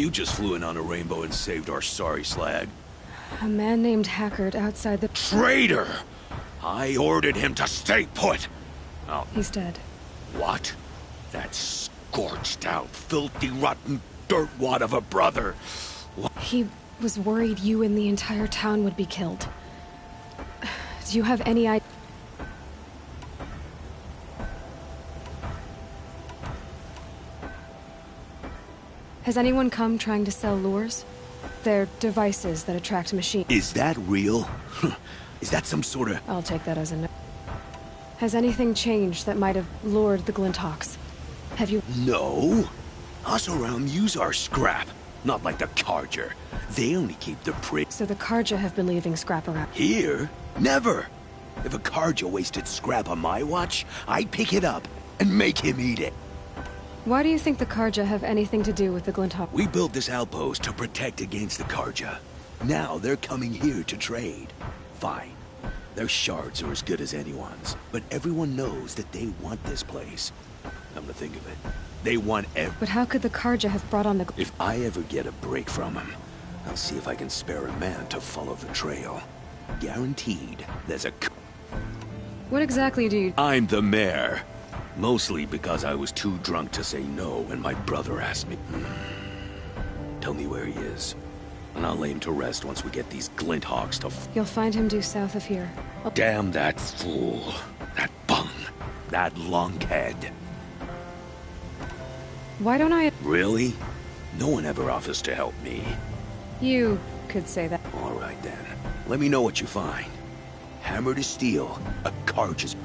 T: You just flew in on a rainbow and saved our sorry slag.
D: A man named Hackard outside the...
T: Traitor! I ordered him to stay put! Oh.
D: He's dead.
T: What? That scorched out, filthy, rotten dirtwad of a brother! What?
D: He was worried you and the entire town would be killed. Do you have any idea? Has anyone come trying to sell lures? They're devices that attract machines.
T: Is that real? Is that some sort of...
D: I'll take that as a no. Has anything changed that might have lured the Glinthawks? Have you...
T: No. Us around use our scrap. Not like the Carja. They only keep the prick.
D: So the Carja have been leaving scrap around.
T: Here? Never. If a Carja wasted scrap on my watch, I'd pick it up and make him eat it.
D: Why do you think the Carja have anything to do with the Glinthawks?
T: We built this outpost to protect against the Carja. Now they're coming here to trade. Fine. Their shards are as good as anyone's, but everyone knows that they want this place. Come to think of it, they want
D: But how could the Carja have brought on the...
T: If I ever get a break from them, I'll see if I can spare a man to follow the trail. Guaranteed, there's a...
D: What exactly do you...
T: I'm the mayor. Mostly because I was too drunk to say no when my brother asked me. Tell me where he is, and I'll lay him to rest once we get these Glinthawks to...
D: You'll find him due south of here.
T: Damn that fool. That bung. That lunkhead.
D: Why don't I...
T: Really? No one ever offers to help me.
D: You could say that.
T: All right, then. Let me know what you find. Hammer to steel, a Carja's...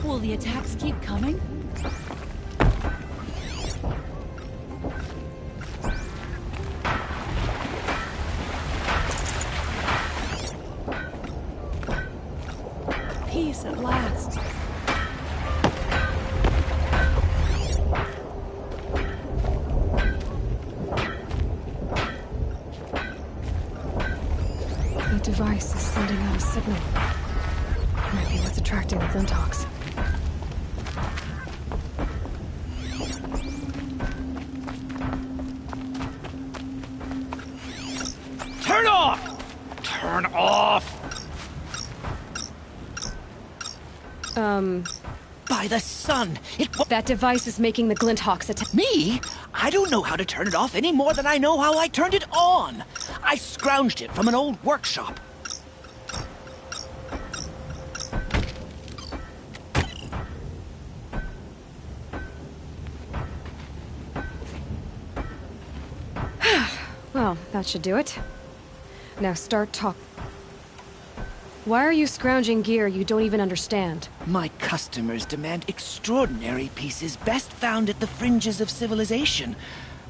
M: Will the attacks keep coming? Peace at last.
D: The device is sending out a signal. Might be what's attracting the Glinthawks.
G: Turn off! Turn off!
E: By the sun!
D: That device is making the Glinthawks attack.
E: Me? I don't know how to turn it off any more than I know how I turned it on. I scrounged it from an old workshop.
D: Well, that should do it. Now start talk. Why are you scrounging gear you don't even understand?
E: My customers demand extraordinary pieces best found at the fringes of civilization.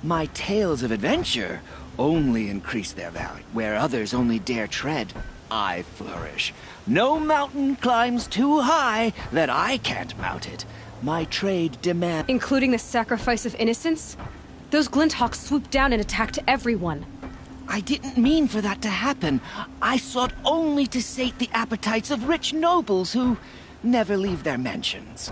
E: My tales of adventure only increase their value. Where others only dare tread, I flourish. No mountain climbs too high that I can't mount it. My trade demands...
D: Including the sacrifice of innocence? Those Glinthawks swooped down and attacked everyone.
E: I didn't mean for that to happen. I sought only to sate the appetites of rich nobles who never leave their mansions.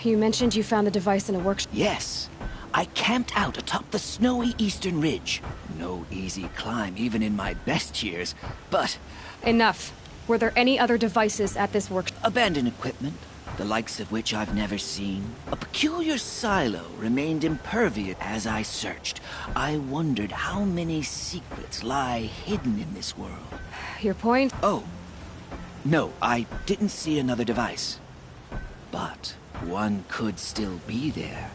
D: You mentioned you found the device in a workshop.
E: Yes. I camped out atop the snowy eastern ridge. No easy climb, even in my best years, but...
D: Enough. Were there any other devices at this workshop?
E: Abandoned equipment, the likes of which I've never seen. A peculiar silo remained impervious as I searched. I wondered how many secrets lie hidden in this world.
D: Your point?
E: Oh. No, I didn't see another device. But one could still be there.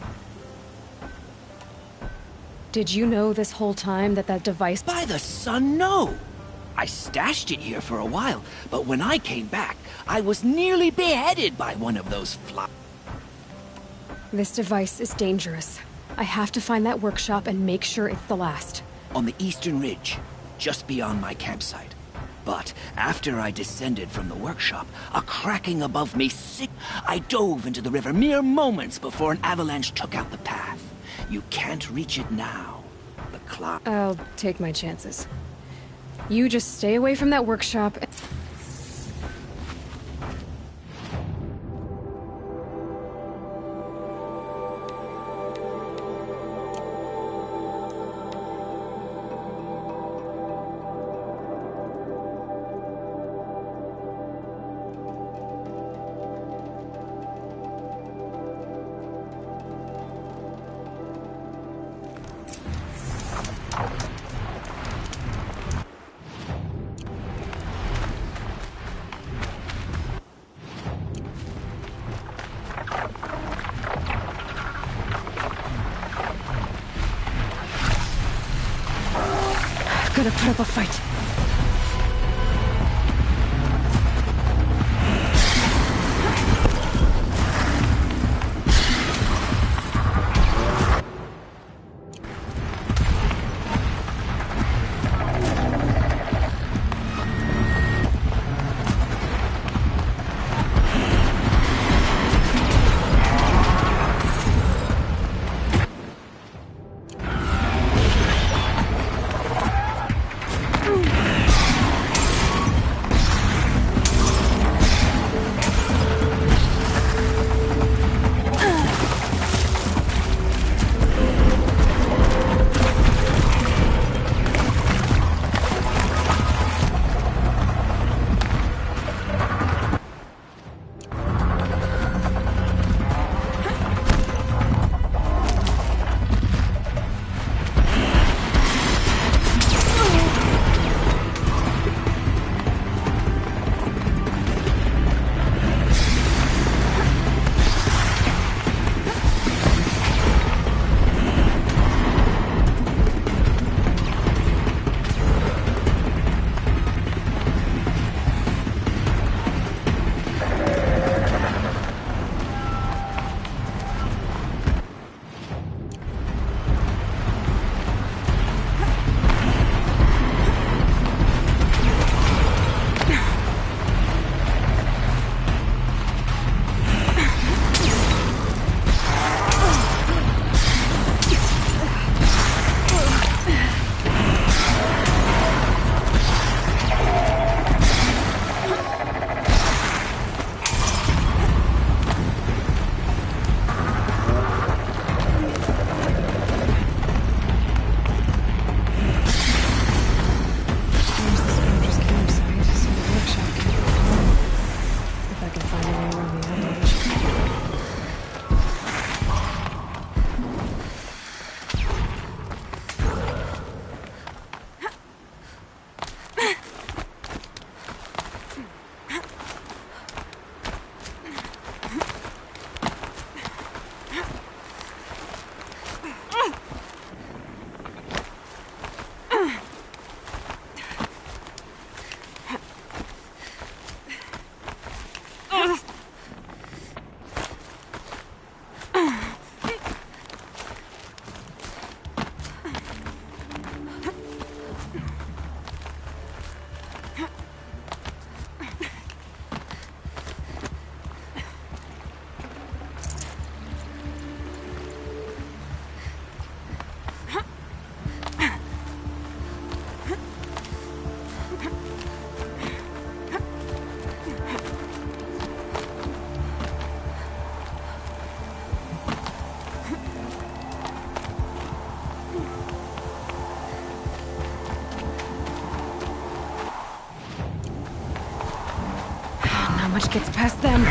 D: Did you know this whole time that device...
E: By the sun, no! I stashed it here for a while, but when I came back, I was nearly beheaded by one of those flies.
D: This device is dangerous. I have to find that workshop and make sure it's the last.
E: On the eastern ridge, just beyond my campsite. But after I descended from the workshop, a cracking above me I dove into the river mere moments before an avalanche took out the path. You can't reach it now. The clock...
D: I'll take my chances. You just stay away from that workshop. Gotta put up a fight. Much gets past them.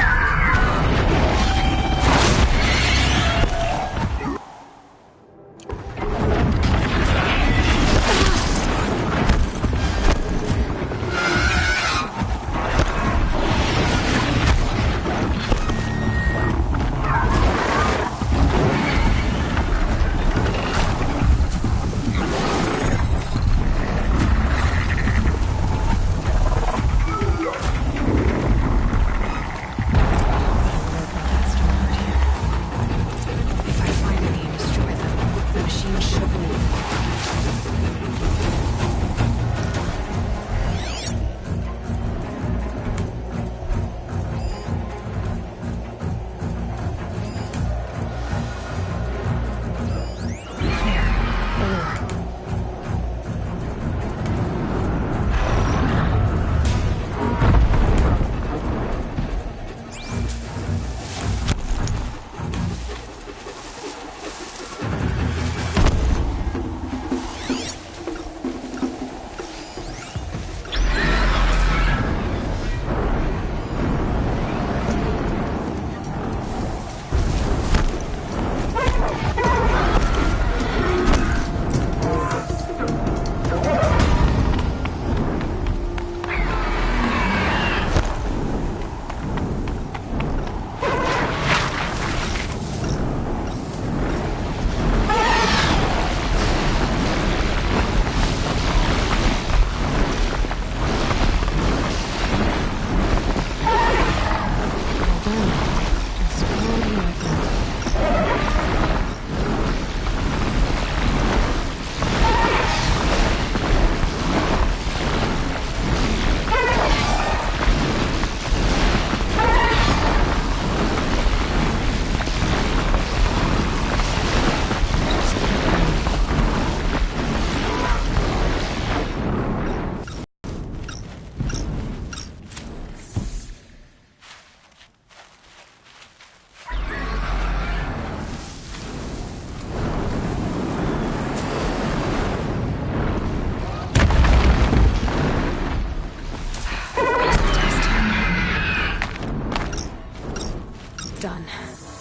D: Done.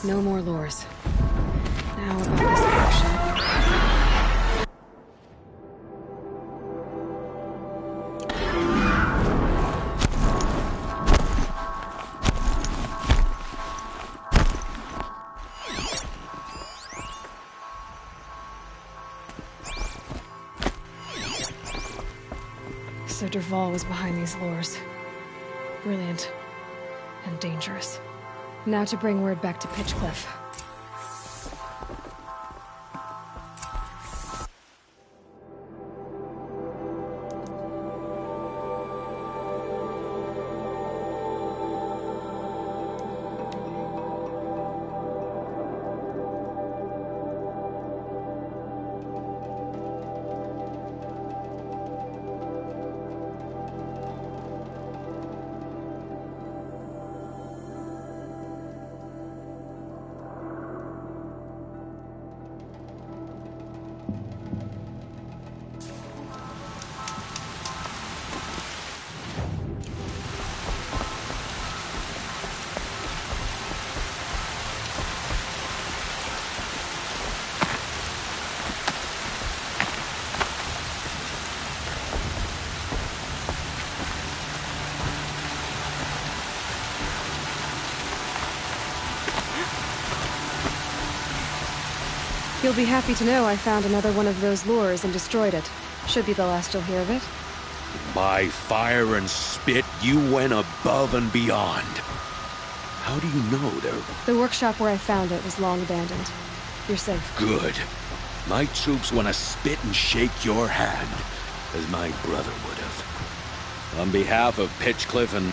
D: No more lures. Now about this workshop. So Dervahl was behind these lures. Brilliant. And dangerous. Now to bring word back to Pitchcliff. You'll be happy to know I found another one of those lures and destroyed it. Should be the last you'll hear of it.
T: By fire and spit, you went above and beyond. How do you know they're...
D: The workshop where I found it was long abandoned. You're safe.
T: Good. My troops want to spit and shake your hand, as my brother would have. On behalf of Pitchcliff and...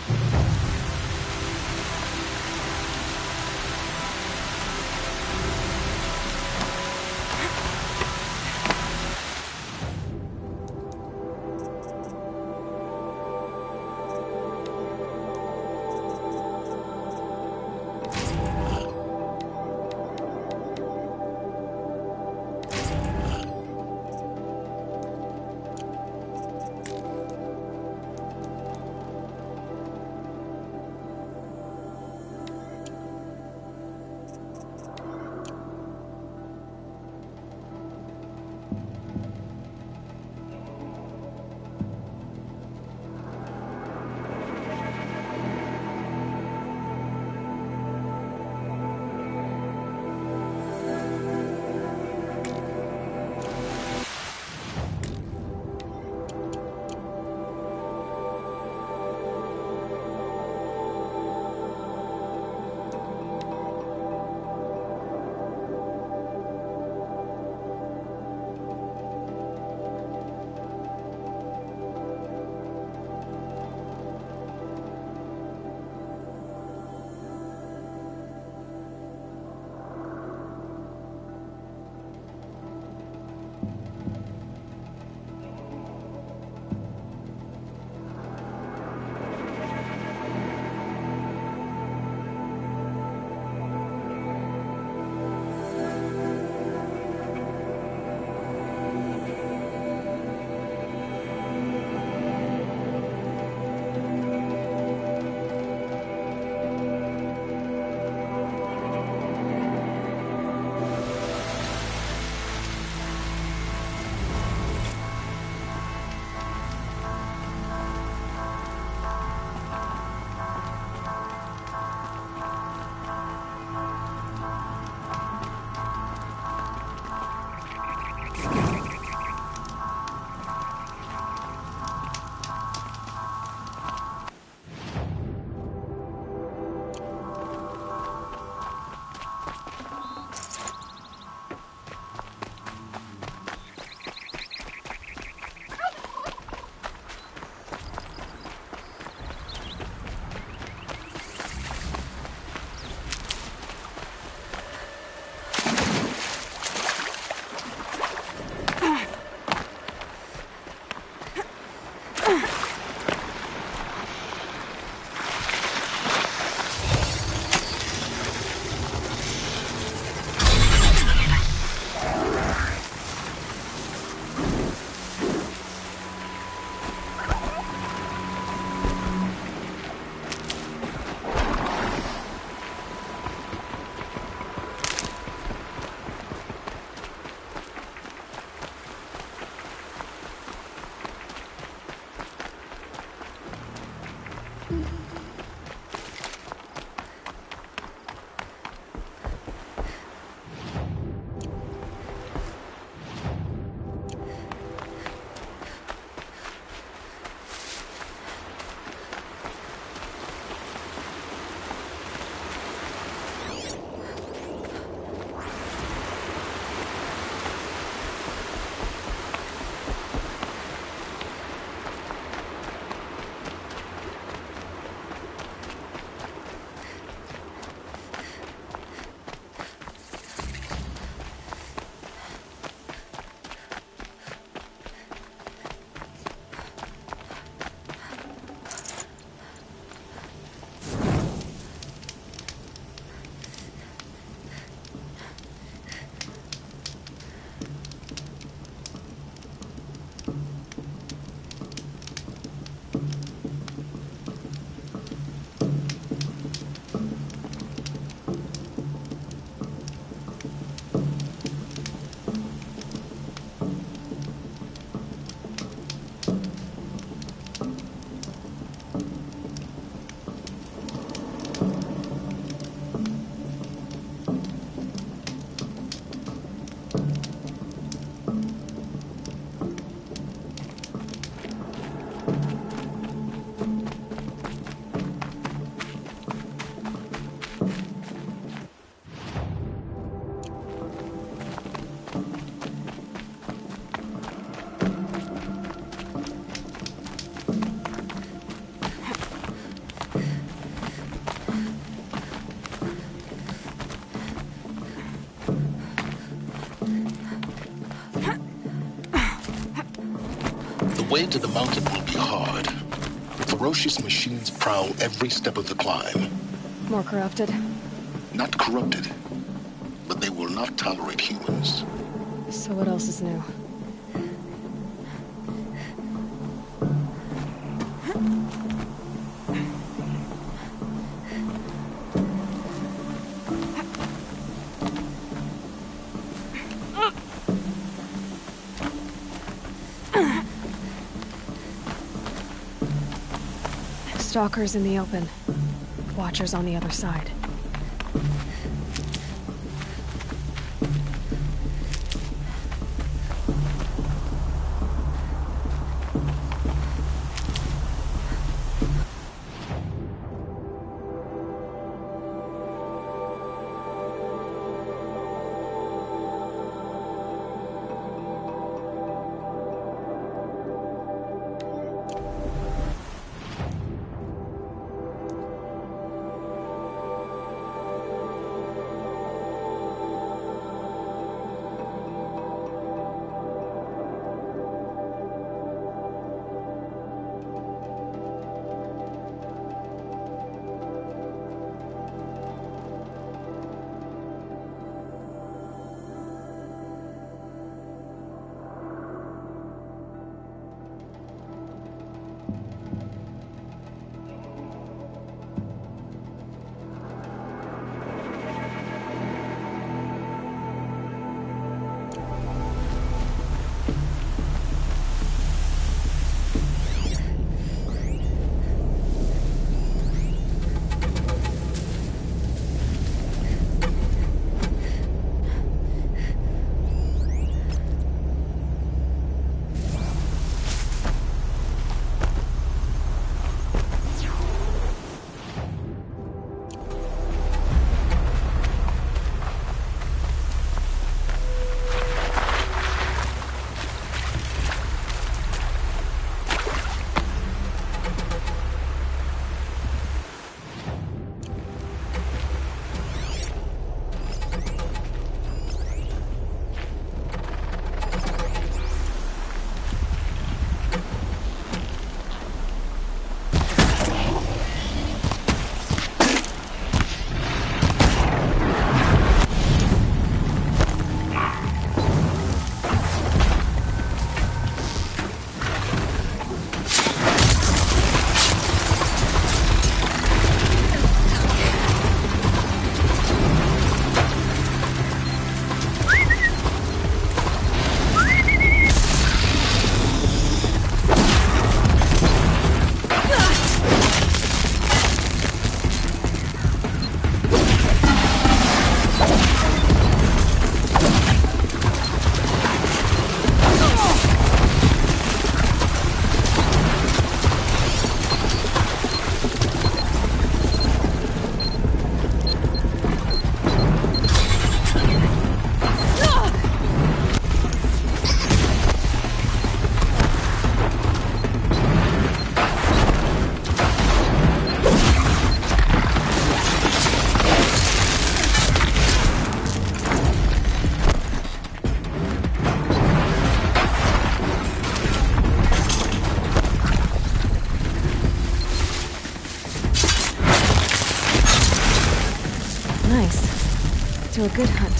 H: way to the mountain will be hard. Ferocious machines prowl every step of the climb.
D: More corrupted?
H: Not corrupted, but they will not tolerate humans.
D: So what else is new? Stalkers in the open. Watchers on the other side. To a good hunt.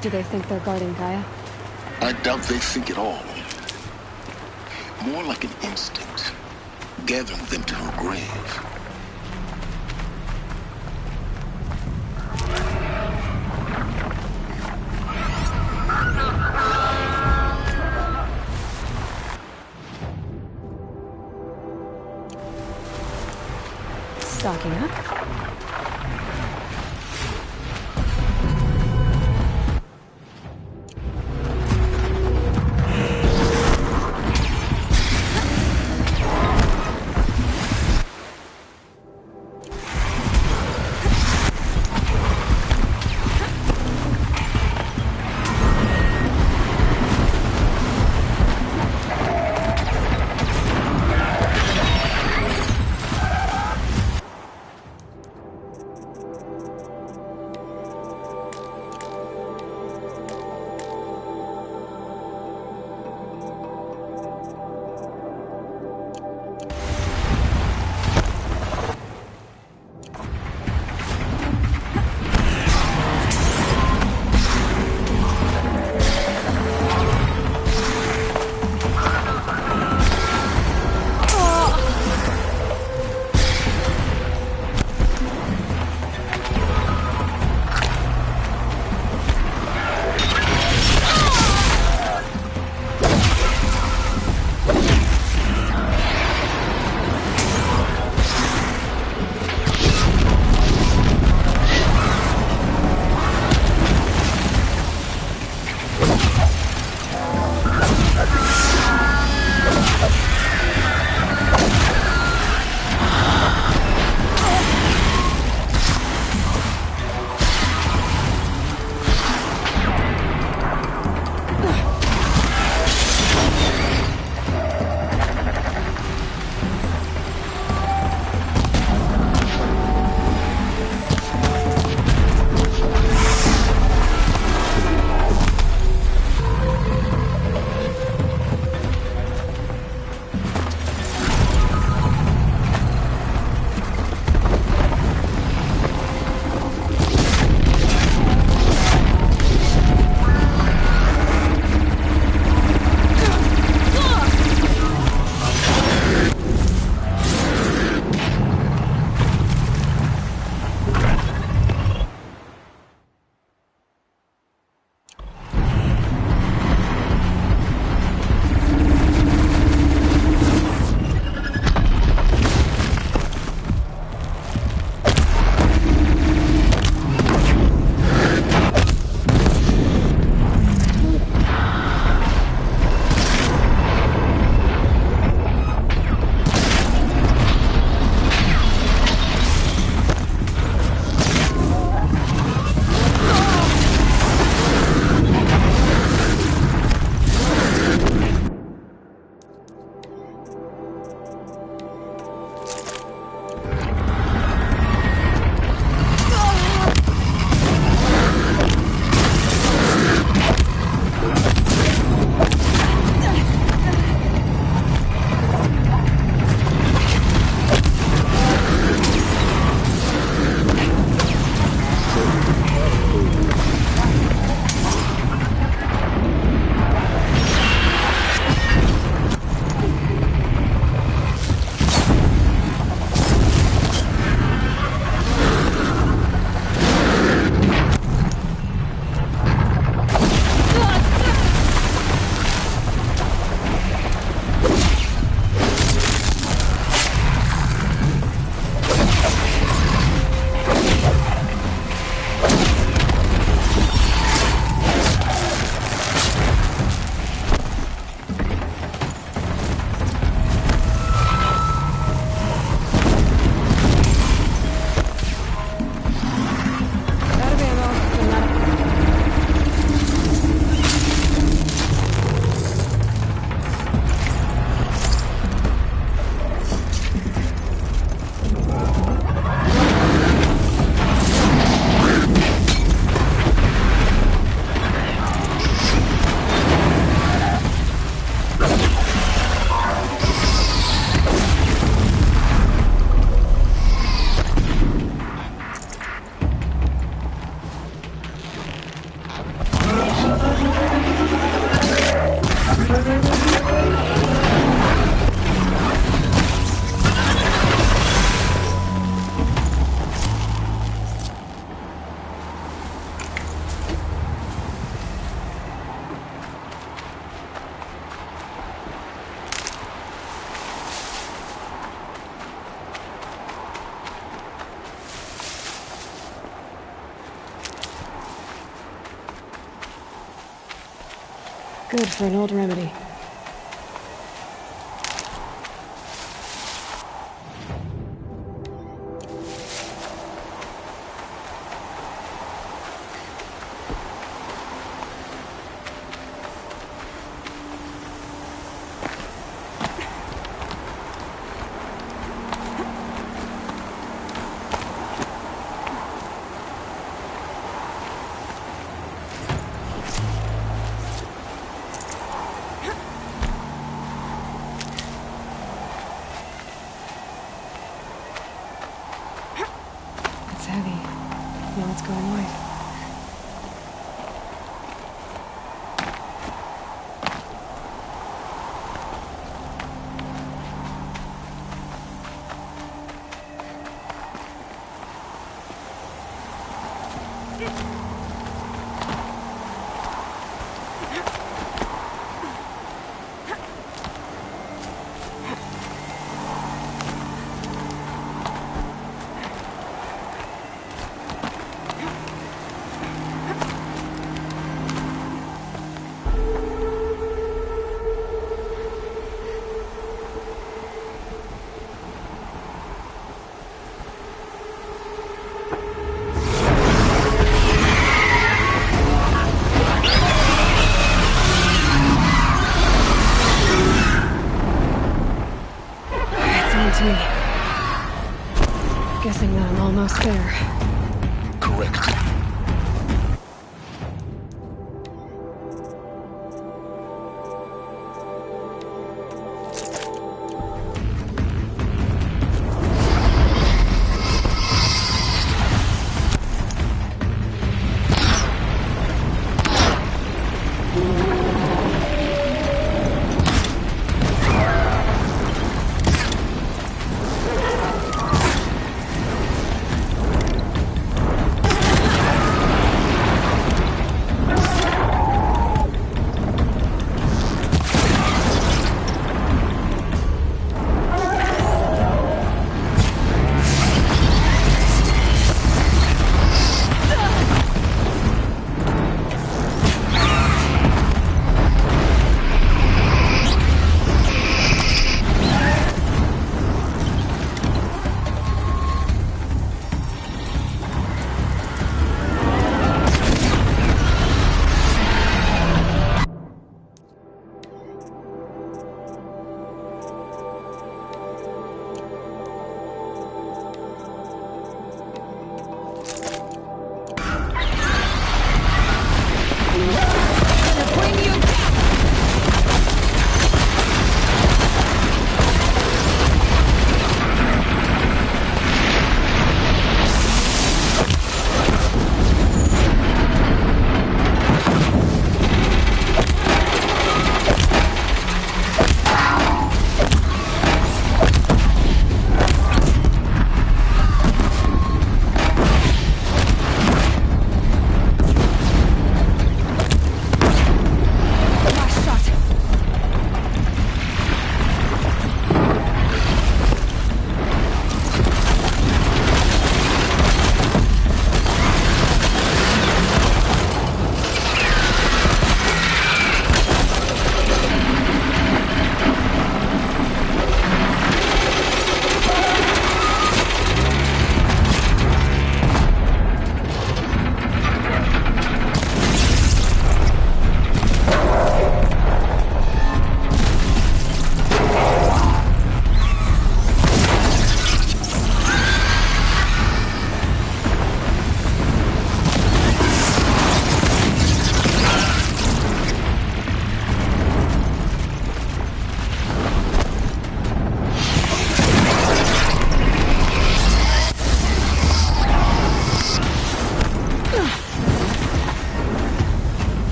D: Do they think they're guarding Gaia?
H: I doubt they think at all. More like an instinct, gathering them to her grave.
D: Stocking up. Good for an old remedy. Now it's going white. To me. Guessing that I'm almost there.
H: Correct.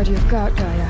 D: You've got, Gaia.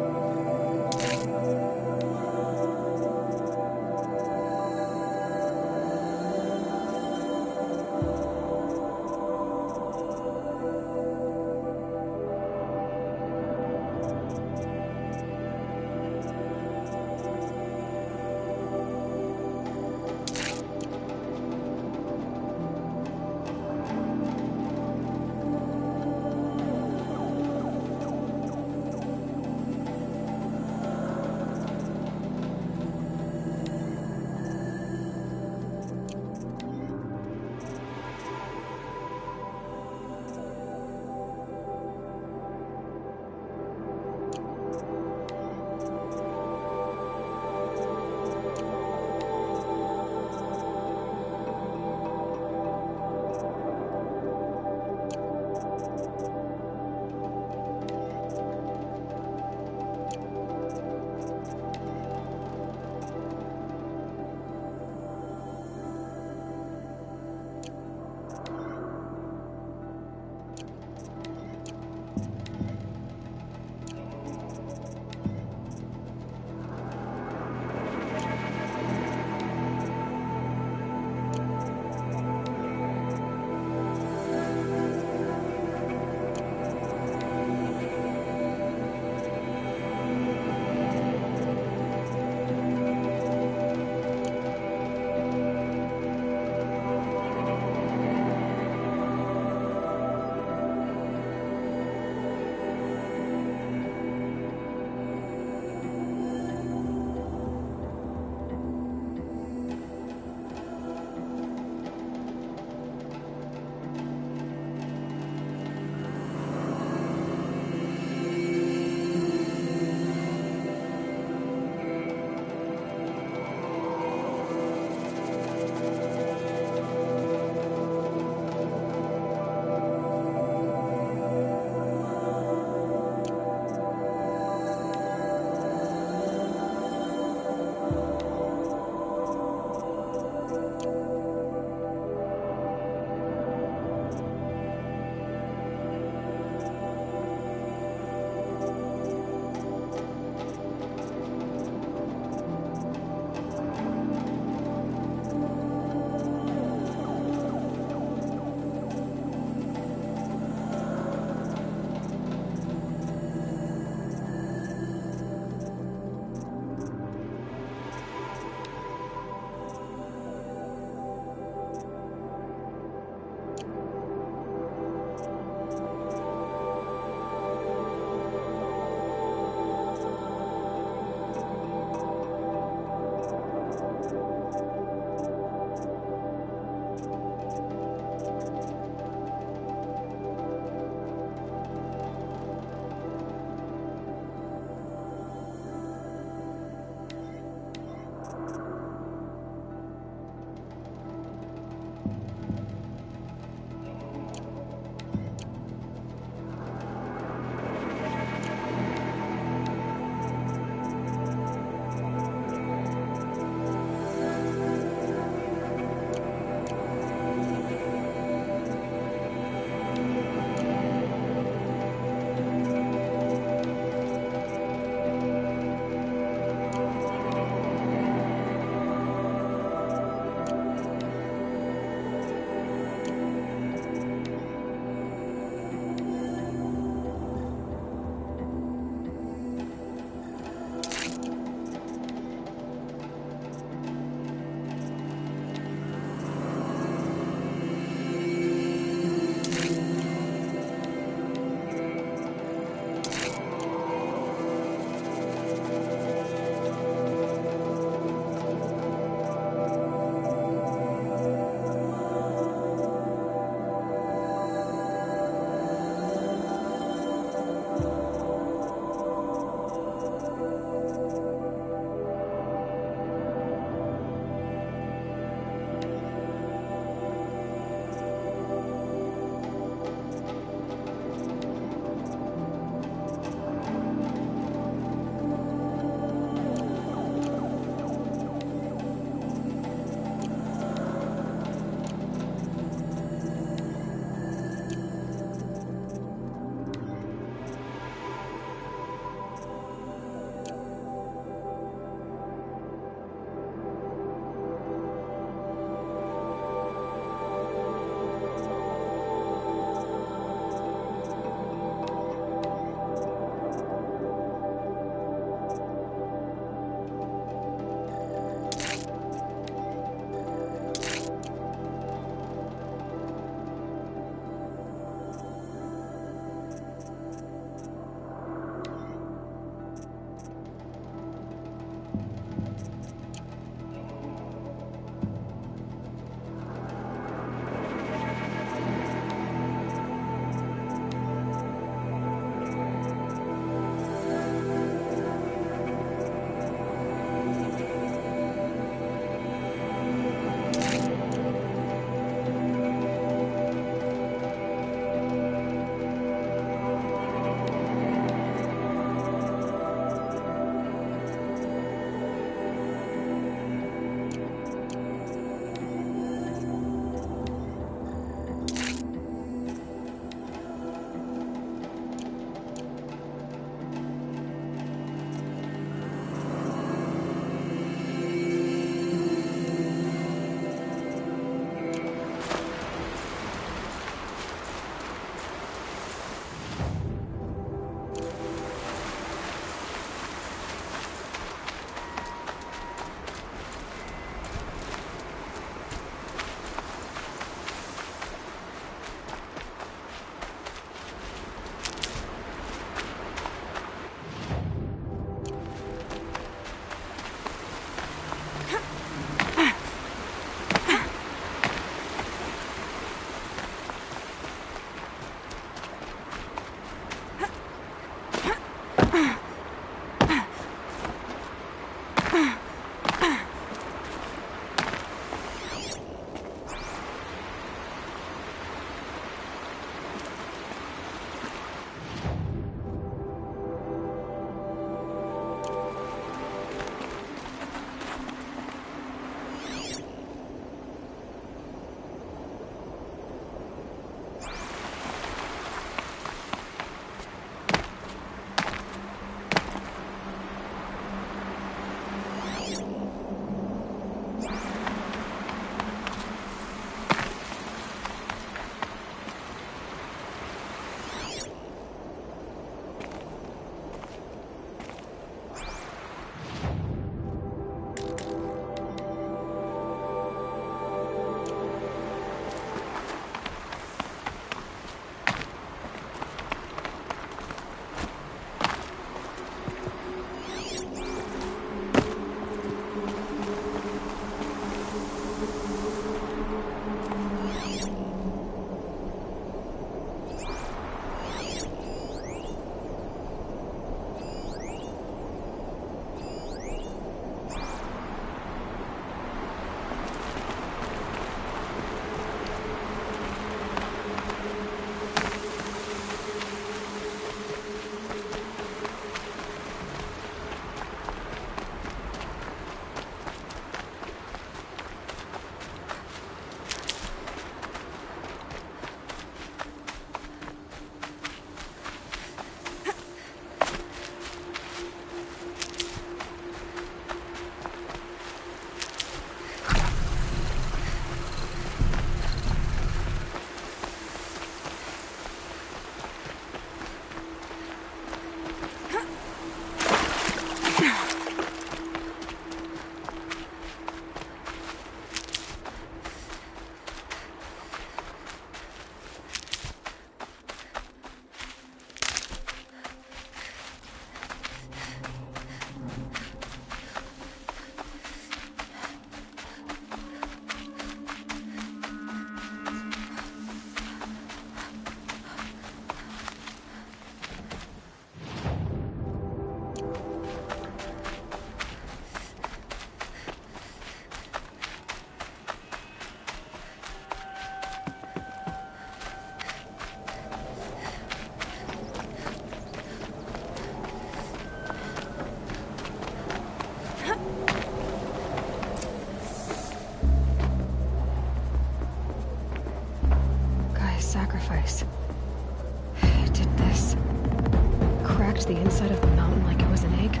D: the inside of the mountain like it was an egg?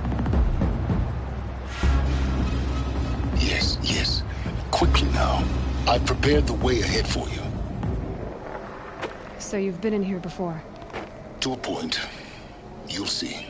H: Yes, yes. Quickly now. I've prepared the way ahead for you.
D: So you've been in here before?
H: To a point. You'll see.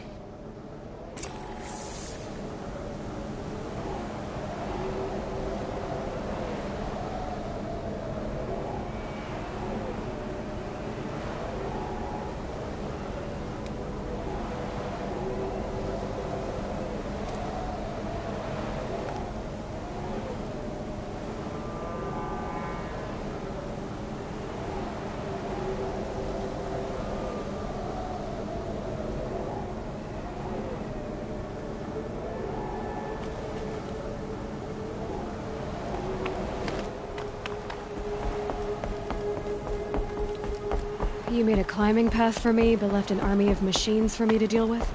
D: You made a climbing path for me, but left an army of machines for me to deal with?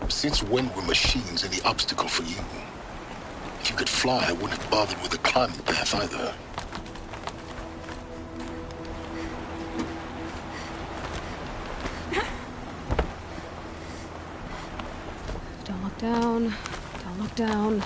H: Since when were machines any obstacle for you? If you could fly, I wouldn't have bothered with a climbing path either.
D: Don't look down. Don't look down.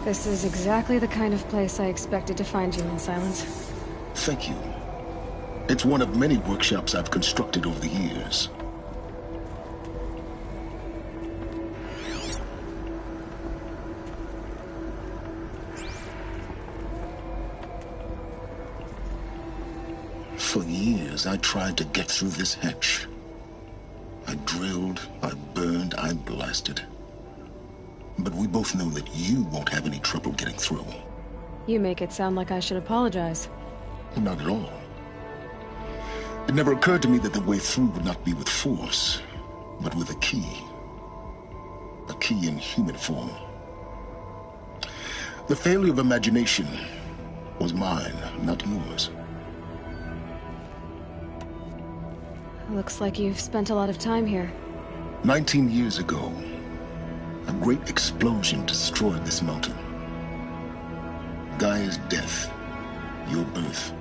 D: This is exactly the kind of place I expected to find you in, Silence.
H: Thank you. It's one of many workshops I've constructed over the years. For years, I tried to get through this hatch. I drilled, I burned, I blasted. But we both know that you won't have any trouble getting through.
D: You make it sound like I should apologize.
H: Not at all. It never occurred to me that the way through would not be with force, but with a key. A key in human form. The failure of imagination was mine, not yours.
D: Looks like you've spent a lot of time here.
H: 19 years ago, a great explosion destroyed this mountain. Gaia's death, your birth.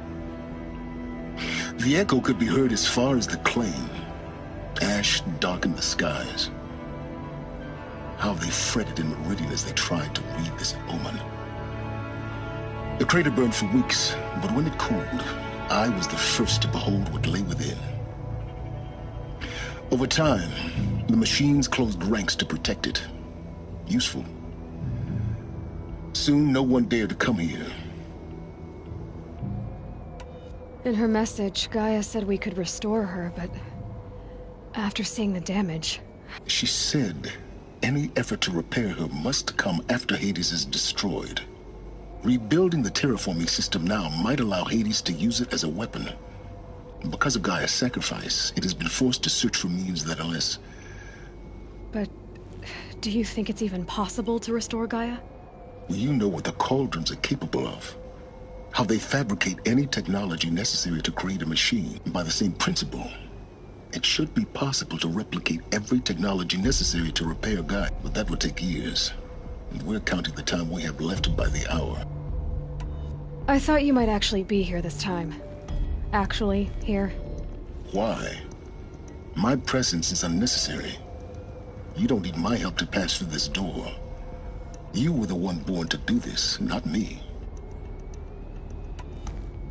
H: The echo could be heard as far as the claim. Ash darkened the skies. How they fretted in Meridian as they tried to read this omen. The crater burned for weeks, but when it cooled, I was the first to behold what lay within. Over time, the machines closed ranks to protect it. Useful. Soon, no one dared to come here.
D: In her message, Gaia said we could restore her, but after seeing the damage...
H: She said any effort to repair her must come after Hades is destroyed. Rebuilding the terraforming system now might allow Hades to use it as a weapon. Because of Gaia's sacrifice, it has been forced to search for means that are less...
D: But do you think it's even possible to restore Gaia?
H: You know what the Cauldrons are capable of. How they fabricate any technology necessary to create a machine by the same principle. It should be possible to replicate every technology necessary to repair Gaia, but that would take years. And we're counting the time we have left by the hour.
D: I thought you might actually be here this time. Actually, here.
H: Why? My presence is unnecessary. You don't need my help to pass through this door. You were the one born to do this, not me.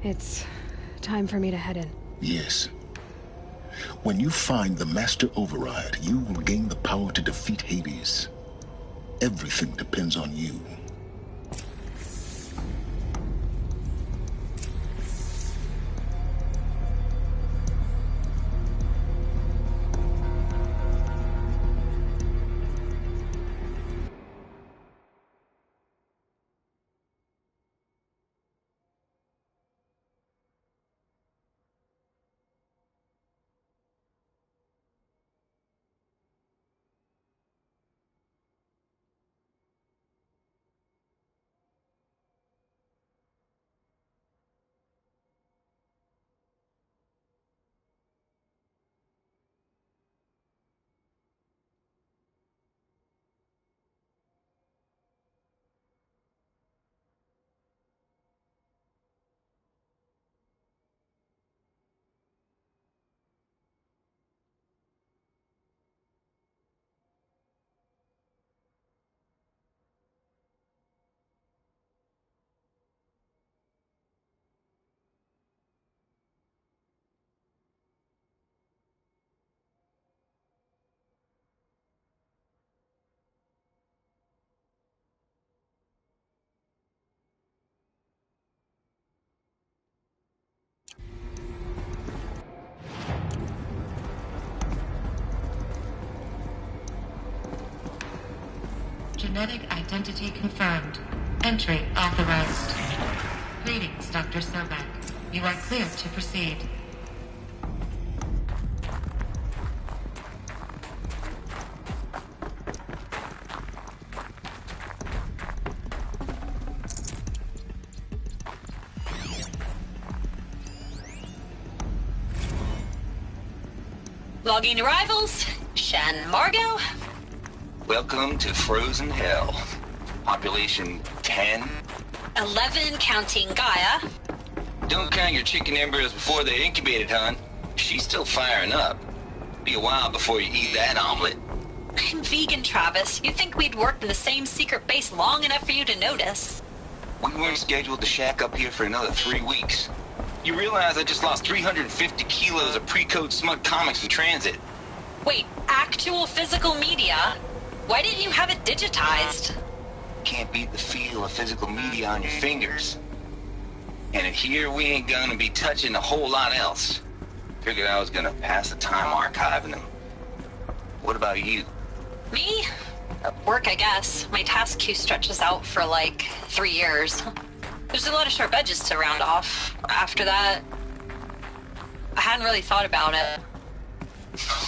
D: It's time for me to head in.
H: Yes. When you find the Master Override, you will gain the power to defeat Hades. Everything depends on you.
I: Cybernetic identity confirmed. Entry authorized. Greetings, Dr. Sobek. You are clear to proceed.
K: Logging arrivals. Shan Margot.
W: Welcome to Frozen Hell. Population 10.
K: 11 counting Gaia.
W: Don't count your chicken embryos before they're incubated, hon. She's still firing up. Be a while before you eat that omelet.
K: I'm vegan, Travis. You'd think we'd worked in the same secret base long enough for you to notice.
W: We weren't scheduled to shack up here for another 3 weeks. You realize I just lost 350 kilos of pre-code smut comics in transit.
K: Wait, actual physical media? Why didn't you have it digitized?
W: Can't beat the feel of physical media on your fingers. And here we ain't gonna be touching a whole lot else. Figured I was gonna pass the time archiving them. What about you?
K: Me? Work, I guess. My task queue stretches out for like 3 years. There's a lot of sharp edges to round off. After that, I hadn't really thought about it.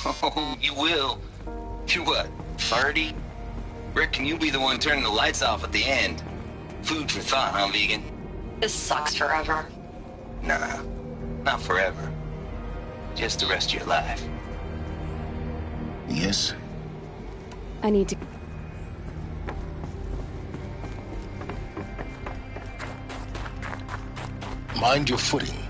W: Oh, you will. You're what, 30? Reckon you'll be the one turning the lights off at the end. Food for thought, huh, vegan?
K: This sucks forever.
W: Nah, not forever. Just the rest of your life.
H: Yes?
D: I need to...
H: Mind your footing.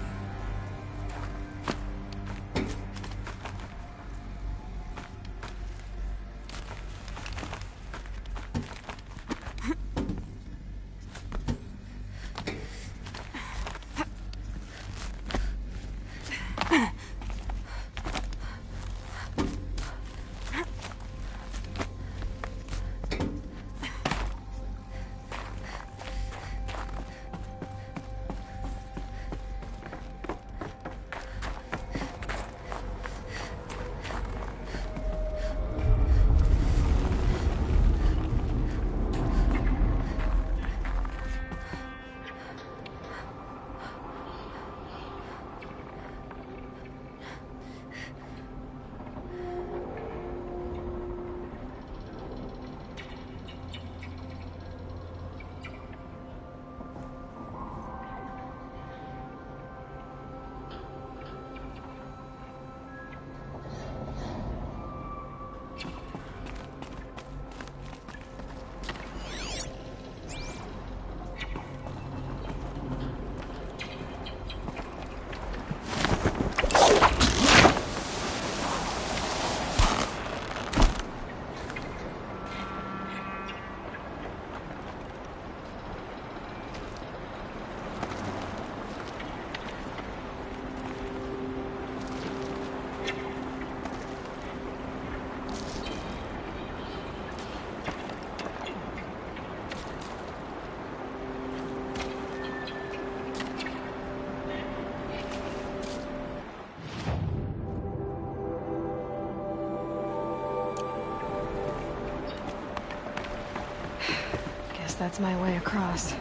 D: That's my way across.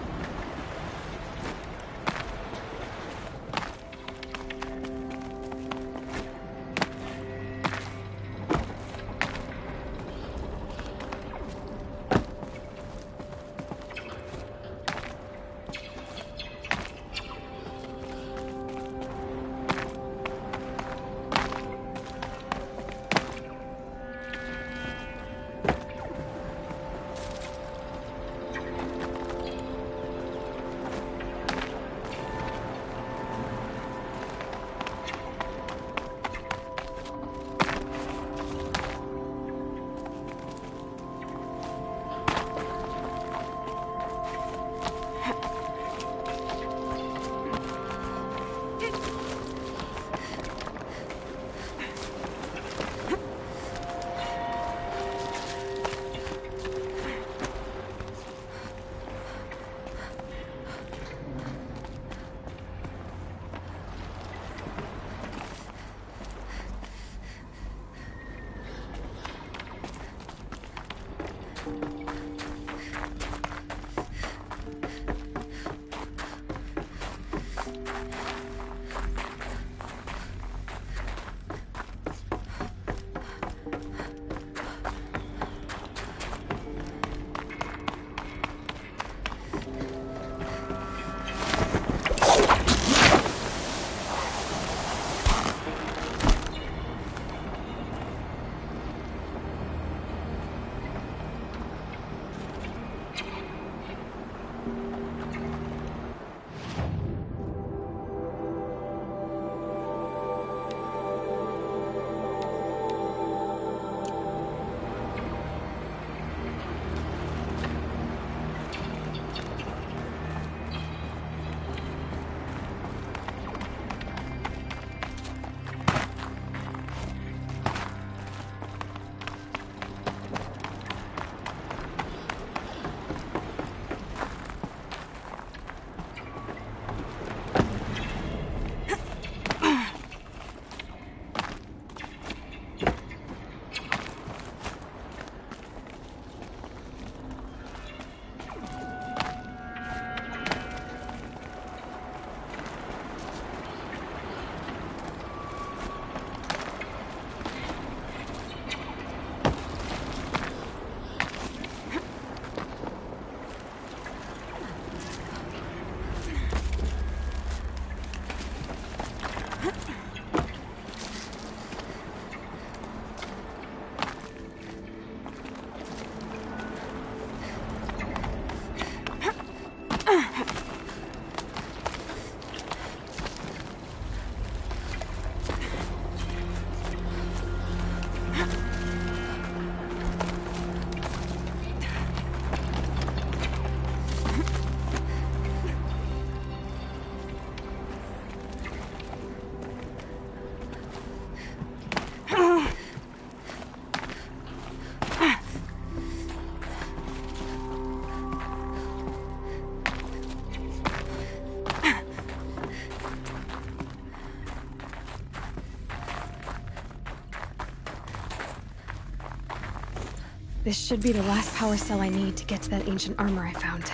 D: This should be the last power cell I need to get to that ancient armor I found.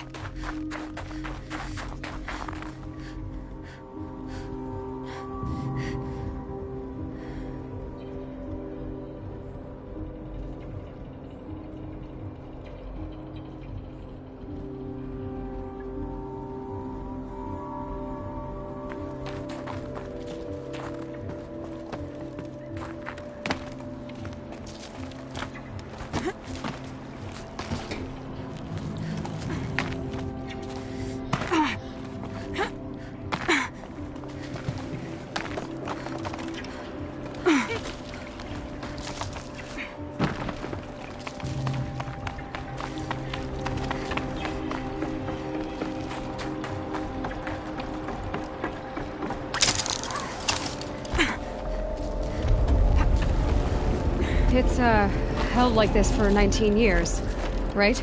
D: It's, held like this for 19 years, right?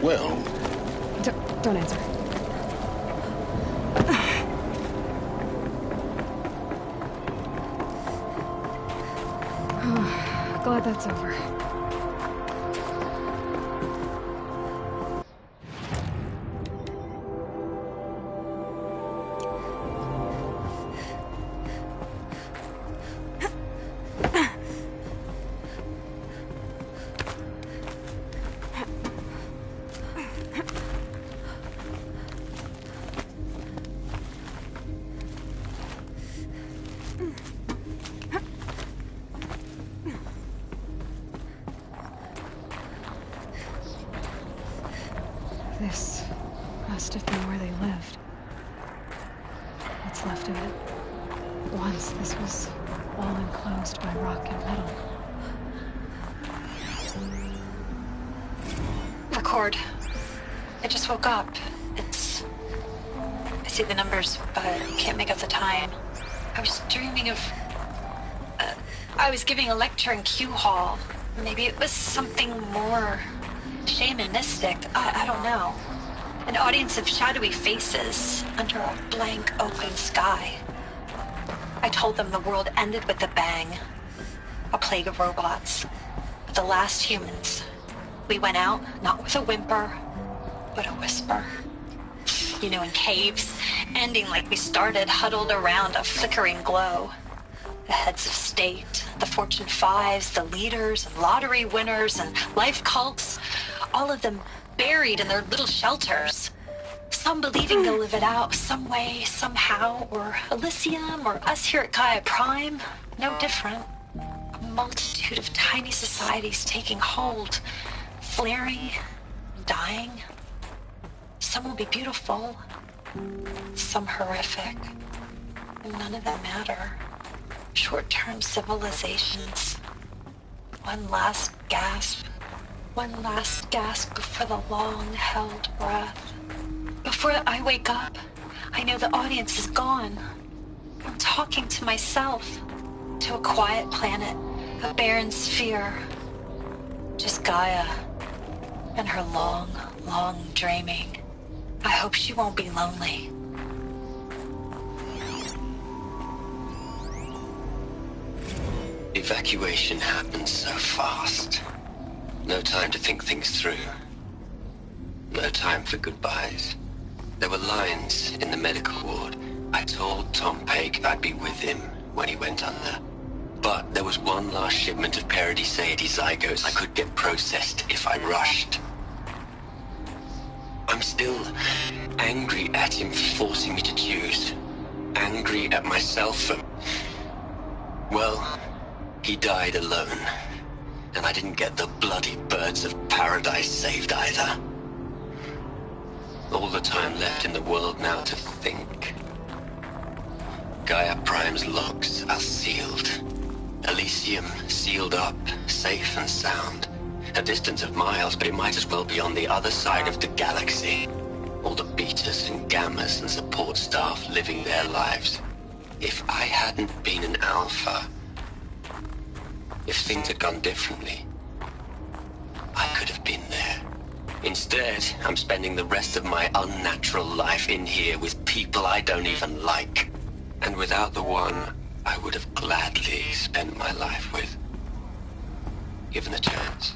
H: Well...
D: Don't answer. Glad that's over. This must have been where they lived. What's left of it. Once this was all enclosed by rock and metal.
K: Record. I just woke up. I see the numbers, but can't make out the time. I was dreaming of... I was giving a lecture in Q Hall. Maybe it was something more shamanistic. I don't know. An audience of shadowy faces under a blank open sky. I told them the world ended with a bang. A plague of robots. The last humans. We went out, not with a whimper, but a whisper. You know, in caves, ending like we started, huddled around a flickering glow. The heads of state, the Fortune 5s, the leaders, and lottery winners, and life cults, all of them buried in their little shelters. Some believing they'll live it out some way, somehow, or Elysium, or us here at Gaia Prime, no different. A multitude of tiny societies taking hold, flaring, dying. Some will be beautiful, some horrific, and none of them matter. Short-term civilizations. One last gasp before the long-held breath. Before I wake up, I know the audience is gone. I'm talking to myself, to a quiet planet, a barren sphere. Just Gaia and her long, long dreaming. I hope she won't be lonely.
F: Evacuation happened so fast. No time to think things through. No time for goodbyes. There were lines in the medical ward. I told Tom Pake I'd be with him when he went under. But there was one last shipment of Paradiseidae zygotes I could get processed if I rushed. I'm still angry at him for forcing me to choose. angry at myself for... Well, he died alone. And I didn't get the bloody birds of paradise saved either. All the time left in the world now to think. Gaia Prime's logs are sealed. Elysium sealed up, safe and sound. A distance of miles, but it might as well be on the other side of the galaxy. All the betas and gammas and support staff living their lives. If I hadn't been an alpha, if things had gone differently, I could have been there. Instead, I'm spending the rest of my unnatural life in here with people I don't even like. And without the one I would have gladly spent my life with. Given a chance.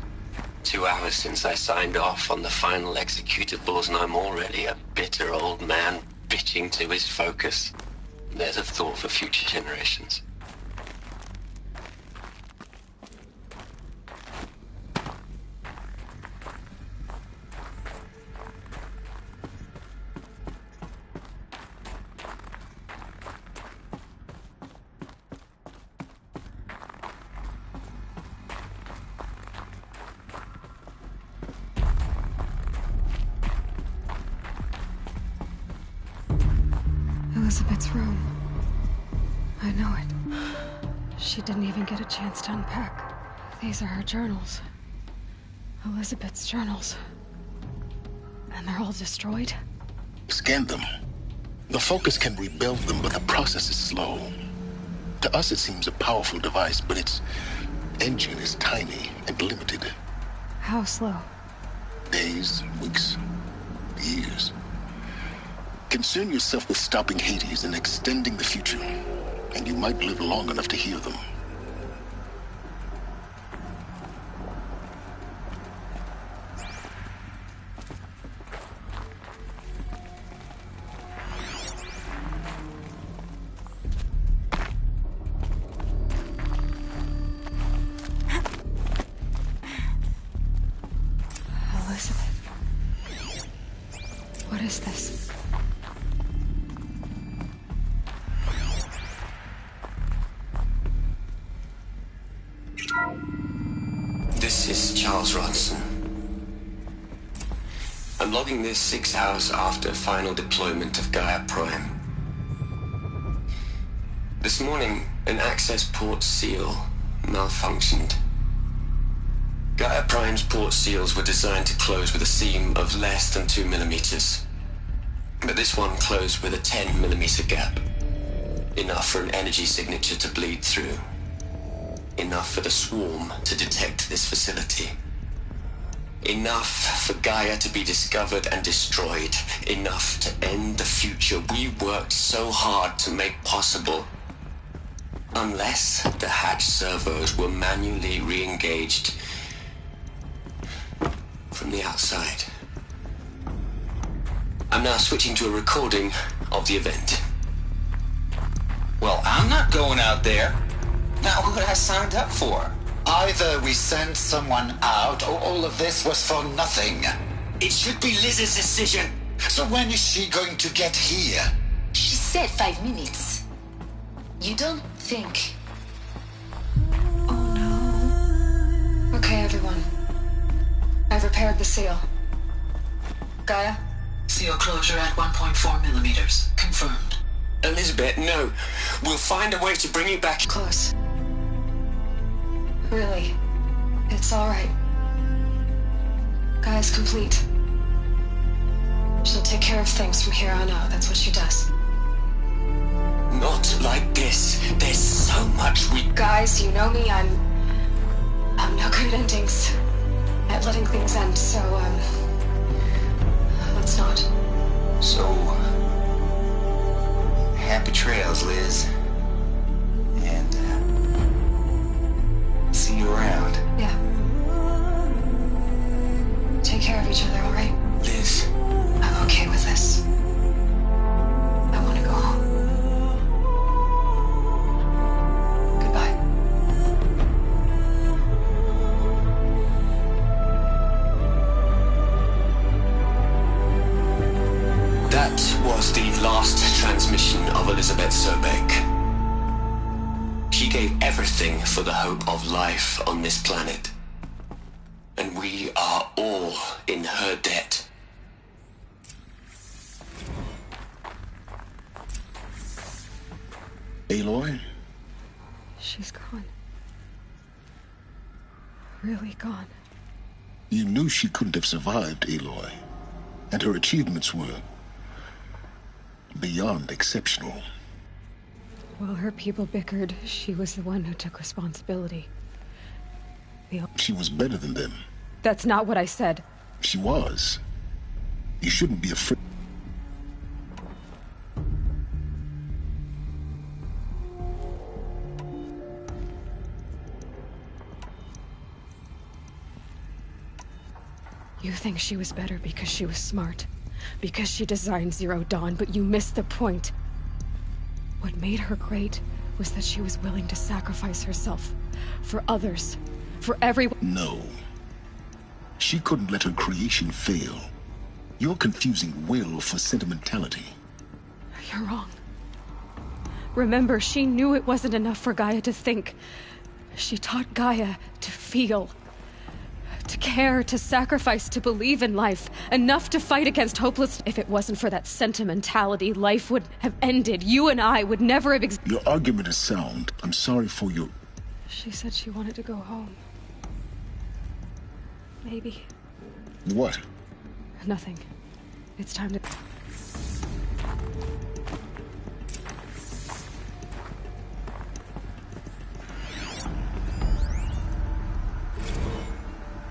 F: 2 hours since I signed off on the final executables, and I'm already a bitter old man bitching to his focus. There's a thought for future generations.
D: Elizabeth's room. I know it. She didn't even get a chance to unpack. These are her journals. Elizabeth's journals. And they're all destroyed?
H: Scan them. The Focus can rebuild them, but the process is slow. To us, it seems a powerful device, but its engine is tiny and limited.
D: How slow?
H: Days, weeks, years. Concern yourself with stopping Hades and extending the future, and you might live long enough to hear them.
D: Elizabeth. What is this?
F: This is Charles Ronson. I'm logging this 6 hours after final deployment of Gaia Prime. This morning, an access port seal malfunctioned. Gaia Prime's port seals were designed to close with a seam of less than 2 millimeters. But this one closed with a 10 millimeter gap. Enough for an energy signature to bleed through. Enough for the swarm to detect this facility. Enough for Gaia to be discovered and destroyed. Enough to end the future we worked so hard to make possible. Unless the hatch servos were manually re-engaged from the outside. I'm now switching to a recording of the event.
J: Well, I'm not going out there. Not what I signed up for. Either we send someone out, or all of this was for nothing. It should be Liz's decision. So when is she going to get here?
B: She said 5 minutes. You don't think...
D: Okay, everyone. I've repaired the seal. Gaia?
N: Seal closure at 1.4 millimeters. Confirmed.
F: Elizabeth, no. We'll find a way to bring you back.
D: Close. Really. It's all right. Gaia's complete. She'll take care of things from here on out. That's what she does.
F: Not like this. There's so much we...
D: Guys, you know me. I'm no good at endings. At letting things end, so, let's not.
J: So... happy trails, Liz. And, see you around.
D: Yeah. Take care of each other, all right?
F: Liz.
D: I'm okay with this. I want to go home. Goodbye.
F: That was the last transmission of Elizabeth's She gave everything for the hope of life on this planet. And we are all in her debt.
H: Aloy?
P: She's gone. Really gone.
H: You knew she couldn't have survived, Aloy. And her achievements were beyond exceptional.
P: While her people bickered, she was the one who took responsibility.
H: She was better than them.
P: That's not what I said.
H: She was. You shouldn't be afraid.
P: You think she was better because she was smart, because she designed Zero Dawn, but you missed the point. What made her great was that she was willing to sacrifice herself for others, for everyone.
H: No. She couldn't let her creation fail. You're confusing will for sentimentality.
P: You're wrong. Remember, she knew it wasn't enough for Gaia to think. She taught Gaia to feel. To care, to sacrifice, to believe in life. Enough to fight against hopeless. If it wasn't for that sentimentality, life would have ended. You and I would never have
H: Your argument is sound. I'm sorry for your...
P: She said she wanted to go home. Maybe.
H: What?
P: Nothing. It's time to...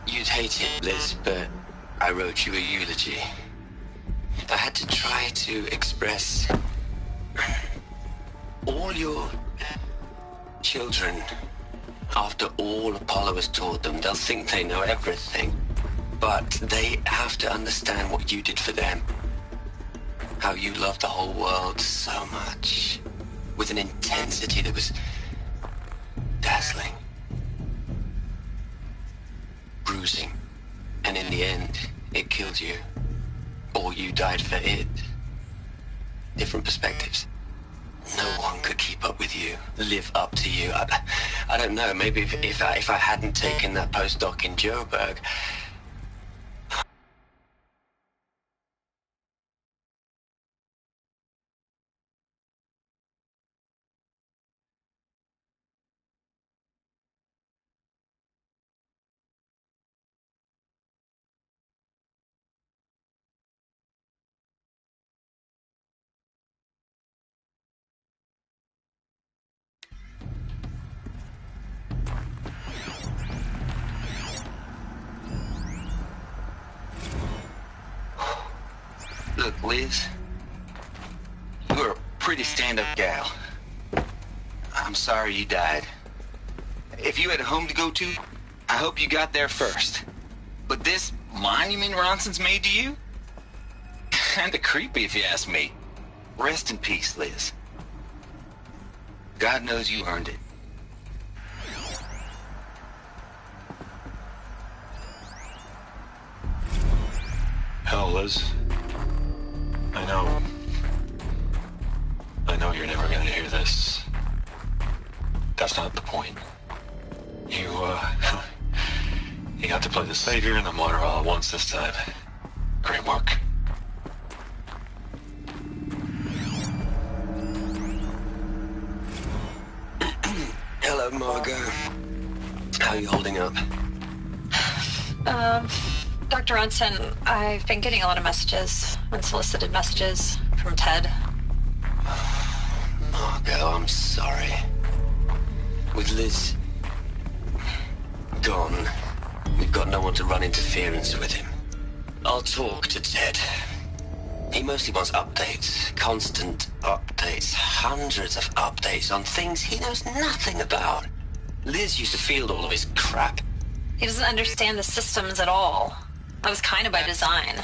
F: You'd hate it, Liz, but I wrote you a eulogy. I had to try to express all your children. After all Apollo has taught them, they'll think they know everything. But they have to understand what you did for them. How you loved the whole world so much. With an intensity that was dazzling. Bruising. And in the end, it killed you. Or you died for it. Different perspectives. No one could keep up with you, live up to you. I don't know, maybe if I hadn't taken that postdoc in Joburg... Look, Liz, you're a pretty stand-up gal. I'm sorry you died. If you had a home to go to, I hope you got there first. But this monument Ronson's made to you? Kinda creepy if you ask me. Rest in peace, Liz. God knows you earned it.
C: Hell, Liz. I know you're never gonna hear this. That's not the point. You got to play the savior and the martyr all at once this time. Great work.
F: Hello, Margot. How are you holding up?
K: Dr. Ronson, I've been getting a lot of messages, unsolicited messages from Ted.
F: Margot, I'm sorry. With Liz gone, we've got no one to run interference with him. I'll talk to Ted. He mostly wants updates, constant updates, hundreds of updates on things he knows nothing about. Liz used to field all of his crap.
K: He doesn't understand the systems at all. That was kind of by design.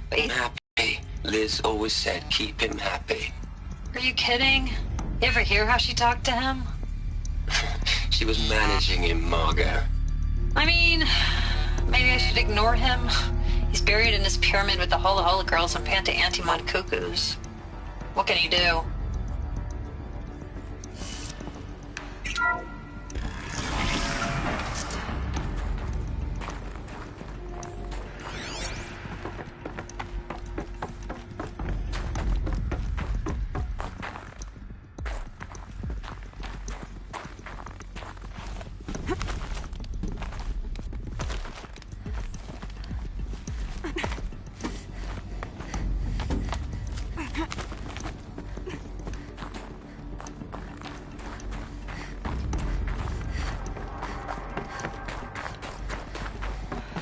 K: But
F: I'm happy. Liz always said, keep him happy.
K: Are you kidding? You ever hear how she talked to him?
F: She was managing him, Margot.
K: I mean, maybe I should ignore him. He's buried in his pyramid with the Hola Hola girls and Panta Antimon cuckoos. What can he do?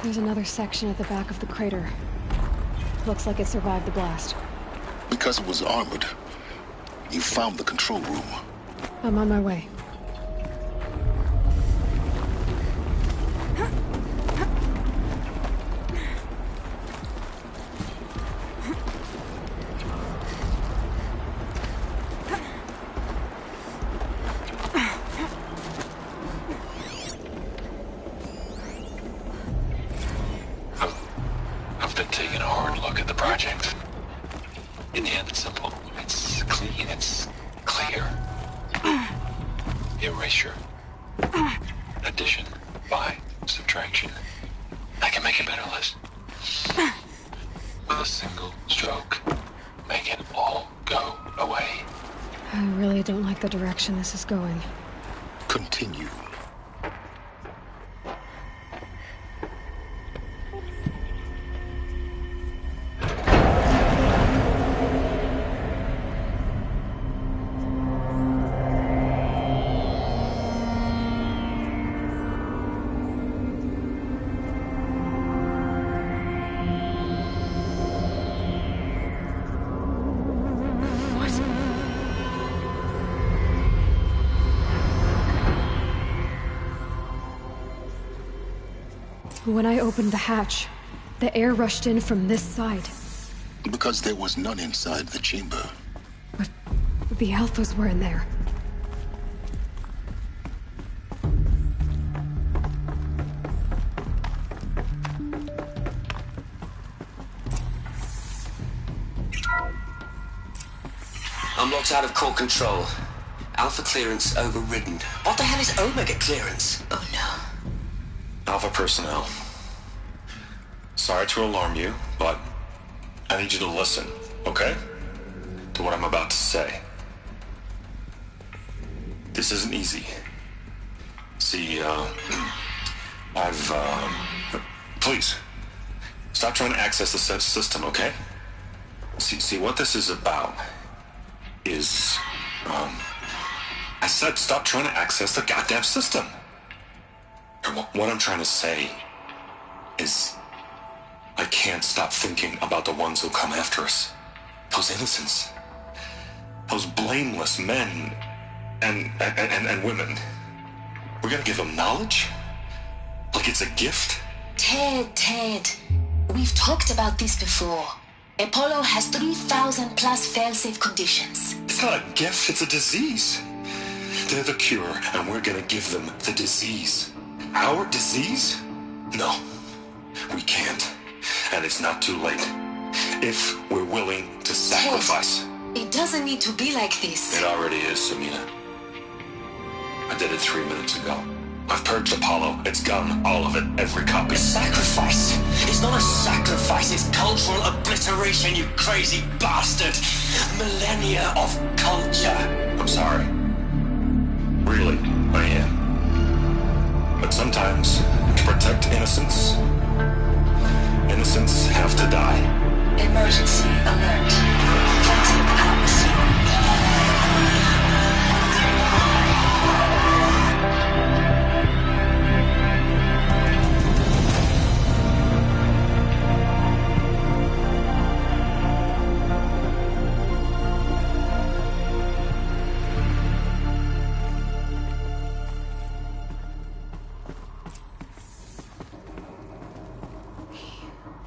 P: There's another section at the back of the crater. Looks like it survived the blast.
H: Because it was armored, you found the control room.
P: I'm on my way.
C: I've been taking a hard look at the project. In the end, it's simple. It's clean. It's clear. Erasure. Addition. By. Subtraction. I can make a better list. With a single stroke. Make it all go away.
P: I really don't like the direction this is going.
H: Continue.
P: When I opened the hatch, the air rushed in from this side.
H: Because there was none inside the chamber.
P: But the Alphas were in there.
F: I'm locked out of core control. Alpha clearance overridden. What the hell is Omega clearance? Oh no.
C: Alpha personnel. Sorry to alarm you, but I need you to listen, okay? To what I'm about to say. This isn't easy. See, please, stop trying to access the system, okay? See, what this is about is, I said stop trying to access the goddamn system. And what I'm trying to say is I can't stop thinking about the ones who come after us. Those innocents. Those blameless men and women. We're gonna give them knowledge? Like it's a gift?
B: Ted. We've talked about this before. Apollo has 3,000 plus fail-safe conditions.
C: It's not a gift, it's a disease. They're the cure, and we're gonna give them the disease. Our disease? No, we can't. And it's not too late. If we're willing to sacrifice.
B: It doesn't need to be like this.
C: It already is, Samina. I did it 3 minutes ago. I've purged Apollo. It's gone. All of it. Every copy.
F: A sacrifice? It's not a sacrifice. It's cultural obliteration, you crazy bastard. Millennia of culture.
C: I'm sorry. Really, I am. But sometimes, to protect innocence, innocents have to die.
B: Emergency alert. Phantom atmosphere.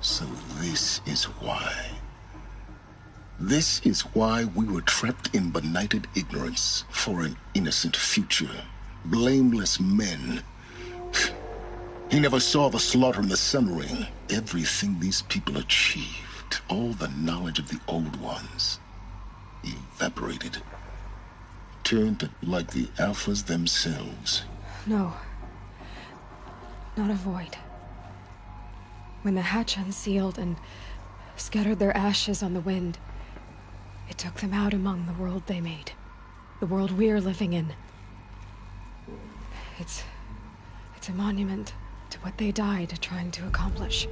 H: So this is why. This is why we were trapped in benighted ignorance for an innocent future. Blameless men. He never saw the slaughter in the Sun Ring. Everything these people achieved, all the knowledge of the old ones, evaporated. Turned to like the Alphas themselves.
P: No. Not a void. When the hatch unsealed and scattered their ashes on the wind, it took them out among the world they made. The world we're living in. It's a monument to what they died trying to accomplish.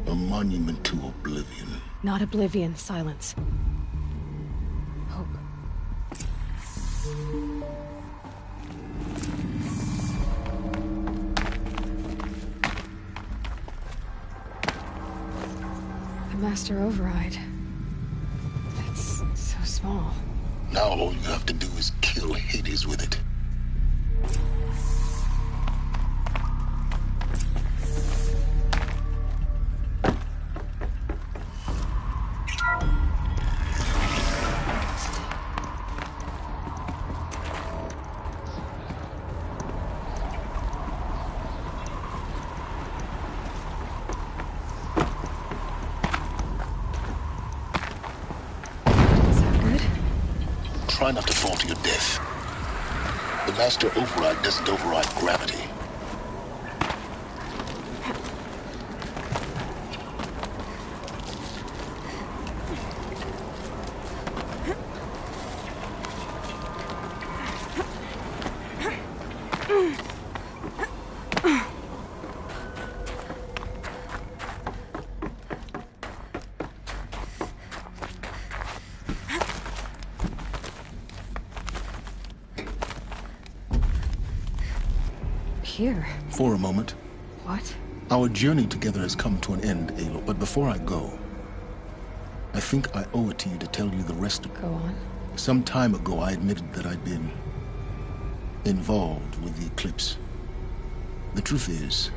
H: A monument to oblivion.
P: Not oblivion, silence. Hope. Master Override. It's so small.
H: Now all you have to do is kill Hades with it. Try not to fall to your death. The Master Override doesn't override gravity.
P: Here.
H: For a moment.
P: What?
H: Our journey together has come to an end, Aloy, but before I go, I think I owe it to you to tell you the rest of it.
P: Go on.
H: Some time ago, I admitted that I'd been involved with the eclipse. The truth is,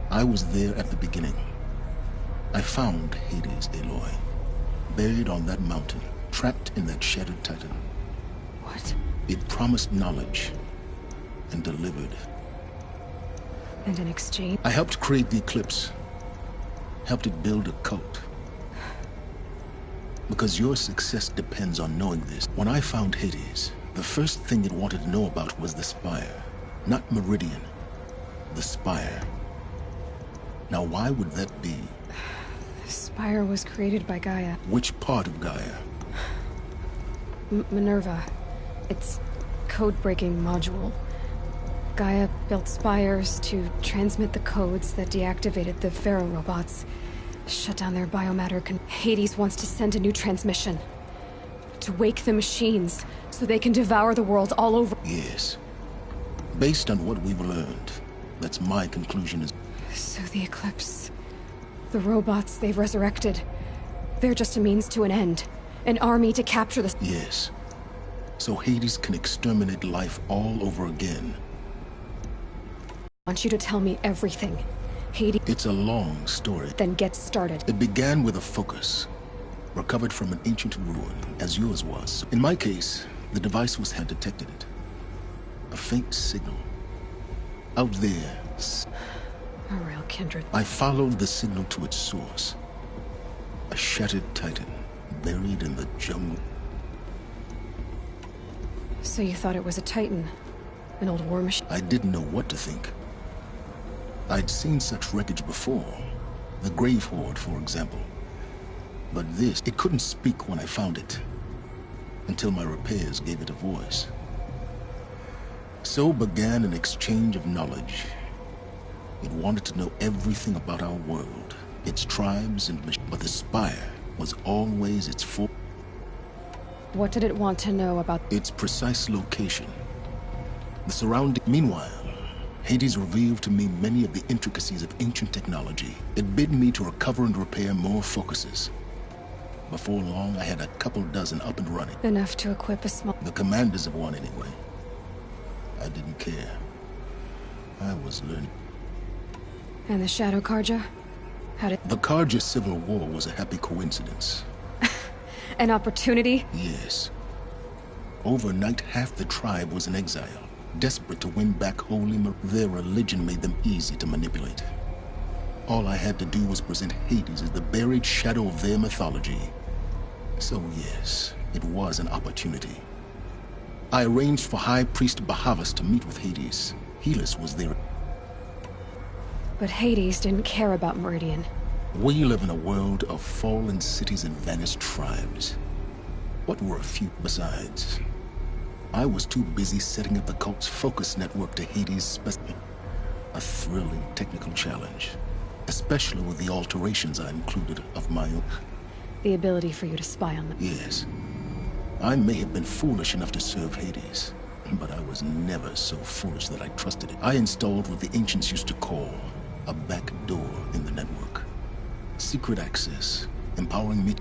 H: I was there at the beginning. I found Hades, Aloy, buried on that mountain, trapped in that shattered titan.
P: What?
H: It promised knowledge and delivered.
P: And in exchange?
H: I helped create the eclipse. Helped it build a cult. Because your success depends on knowing this. When I found Hades, the first thing it wanted to know about was the Spire. Not Meridian. The Spire. Now why would that be?
P: The Spire was created by Gaia.
H: Which part of Gaia?
P: Minerva. Its code-breaking module. Gaia built spires to transmit the codes that deactivated the Pharaoh robots, shut down their biomatter. Hades wants to send a new transmission to wake the machines so they can devour the world all over.
H: Yes. Based on what we've learned, that's my conclusion is...
P: So the Eclipse, the robots they've resurrected, they're just a means to an end. An army to capture the...
H: Yes. So Hades can exterminate life all over again.
P: I want you to tell me everything. Hades...
H: It's a long story.
P: Then get started.
H: It began with a focus, recovered from an ancient ruin, as yours was. In my case, the device had detected it. A faint signal. Out there.
P: A real kindred.
H: I followed the signal to its source. A shattered titan, buried in the jungle.
P: So you thought it was a titan? An old war machine?
H: I didn't know what to think. I'd seen such wreckage before. The Grave Horde, for example. But this, it couldn't speak when I found it. Until my repairs gave it a voice. So began an exchange of knowledge. It wanted to know everything about our world, its tribes and machines. But the Spire was always its full...
P: What did it want to know about...
H: Its precise location. The surrounding... Meanwhile, Hades revealed to me many of the intricacies of ancient technology. It bid me to recover and repair more focuses. Before long, I had a couple dozen up and running.
P: Enough to equip a small...
H: The commanders of one, anyway. I didn't care. I was learning.
P: And the Shadow Karja? How did...
H: The Karja civil war was a happy coincidence.
P: An opportunity?
H: Yes. Overnight, half the tribe was in exile. Desperate to win back Holy Mer... Their religion made them easy to manipulate. All I had to do was present Hades as the buried shadow of their mythology. So yes, it was an opportunity. I arranged for High Priest Bahavas to meet with Hades. Helis was there.
P: But Hades didn't care about Meridian.
H: We live in a world of fallen cities and vanished tribes. What were a few besides? I was too busy setting up the cult's focus network to Hades' a thrilling technical challenge. Especially with the alterations I included of my own.
P: The ability for you to spy on them.
H: Yes. I may have been foolish enough to serve Hades, but I was never so foolish that I trusted it. I installed what the ancients used to call a back door in the network. Secret access, empowering me.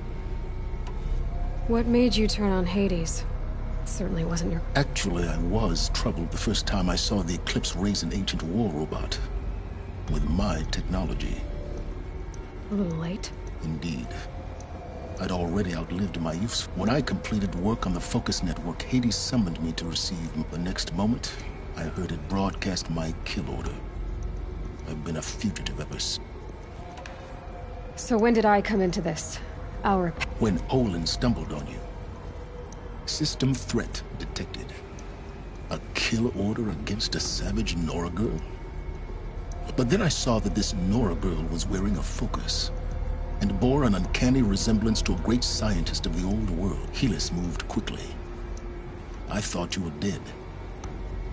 P: What made you turn on Hades? It certainly wasn't your...
H: Actually, I was troubled the first time I saw the Eclipse raise an ancient war robot. With my technology.
P: A little late.
H: Indeed. I'd already outlived my use. When I completed work on the Focus Network, Hades summoned me to receive. The next moment, I heard it broadcast my kill order. I've been a fugitive ever since.
P: So when did I come into this?
H: When Olin stumbled on you. System threat detected. A kill order against a savage Nora girl? But then I saw that this Nora girl was wearing a focus, and bore an uncanny resemblance to a great scientist of the old world. Helis moved quickly. I thought you were dead.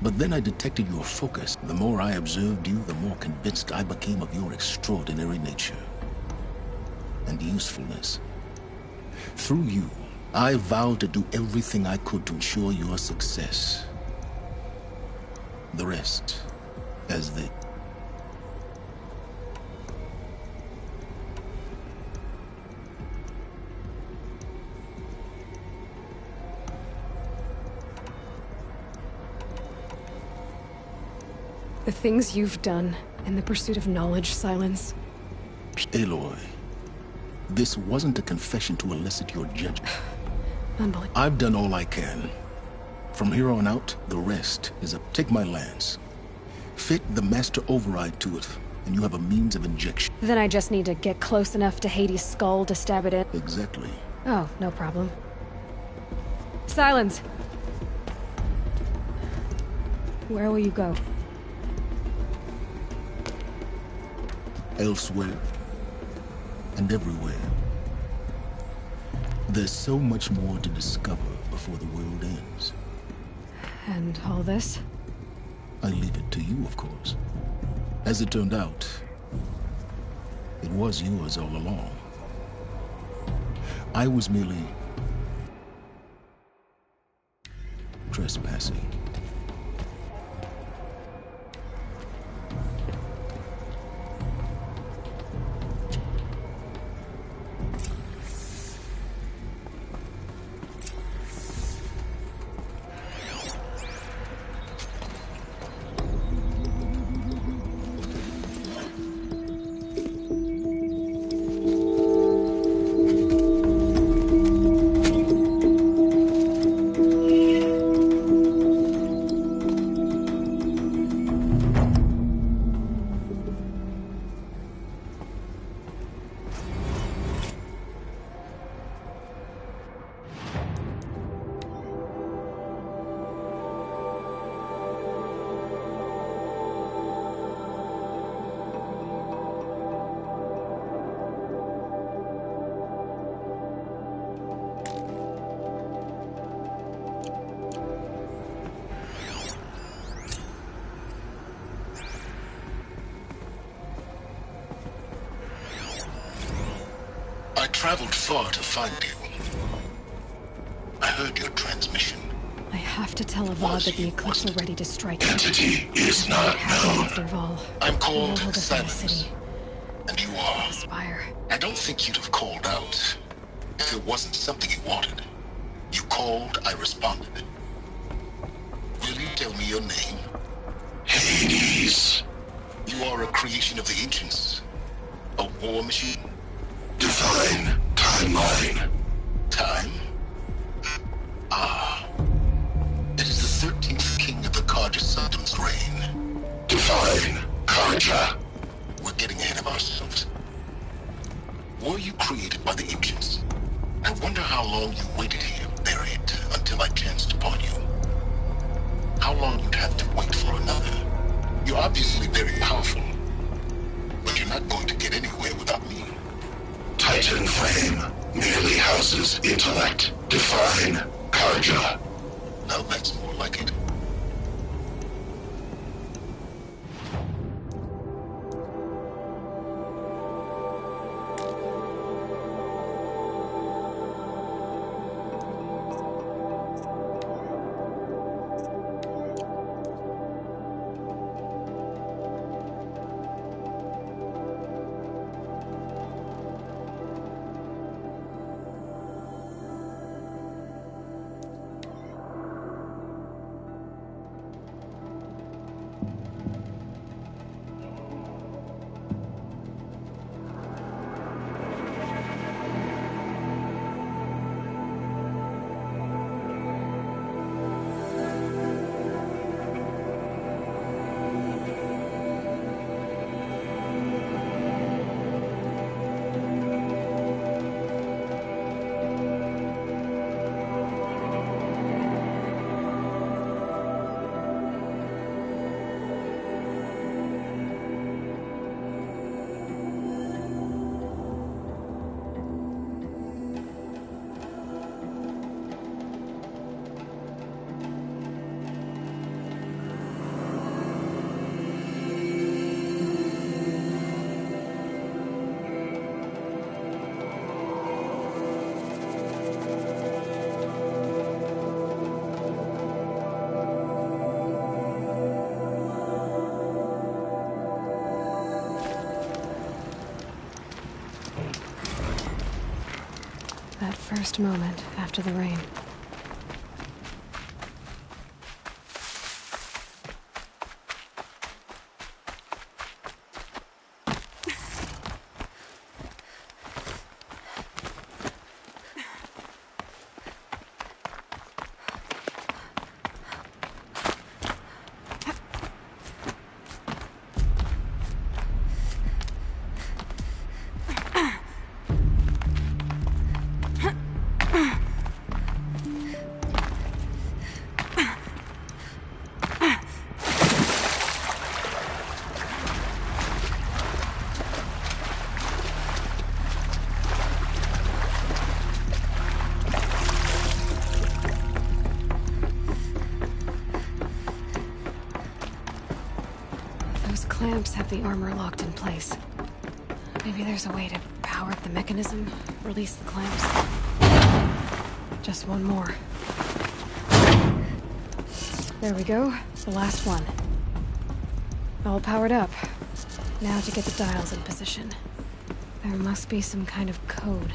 H: But then I detected your focus. The more I observed you, the more convinced I became of your extraordinary nature and usefulness. Through you, I vowed to do everything I could to ensure your success. The rest, as they...
P: The things you've done in the pursuit of knowledge, Silence.
H: Aloy, this wasn't a confession to elicit your judgment.
P: Unbelievable.
H: I've done all I can. From here on out, the rest is up. Take my lance. Fit the master override to it, and you have a means of injection.
P: Then I just need to get close enough to Hades' skull to stab it in.
H: Exactly.
P: Oh, no problem. Silence! Where will you go?
H: Elsewhere. And everywhere. There's so much more to discover before the world ends.
P: And all this?
H: I leave it to you, of course. As it turned out, it was yours all along. I was merely trespassing. I traveled far to find you. I heard your transmission.
P: I have to tell Avad that the Eclipse are ready to strike.
H: Entity is not
P: known.
H: I'm called
P: Silence.
H: Silence. And you are.
P: Spire.
H: I don't think you'd have called out if it wasn't something you wanted. You called, I responded. Will you tell me your name? Hades. You are a creation of the ancients. A war machine. Divine timeline. Time? Ah. It is the 13th king of the Karja Sultan's reign. Divine Karja. We're getting ahead of ourselves. Were you created by the ancients? I wonder how long you waited here, buried, until I chanced upon you. How long you'd have to wait for another. You're obviously very powerful, but you're not going to get anywhere without me. Titan Flame merely houses intellect. Define Karja. Now that's more like it.
P: first moment after the rain. Clamps have the armor locked in place. Maybe there's a way to power up the mechanism, release the clamps. Just one more. There we go, the last one. All powered up. Now to get the dials in position. There must be some kind of code.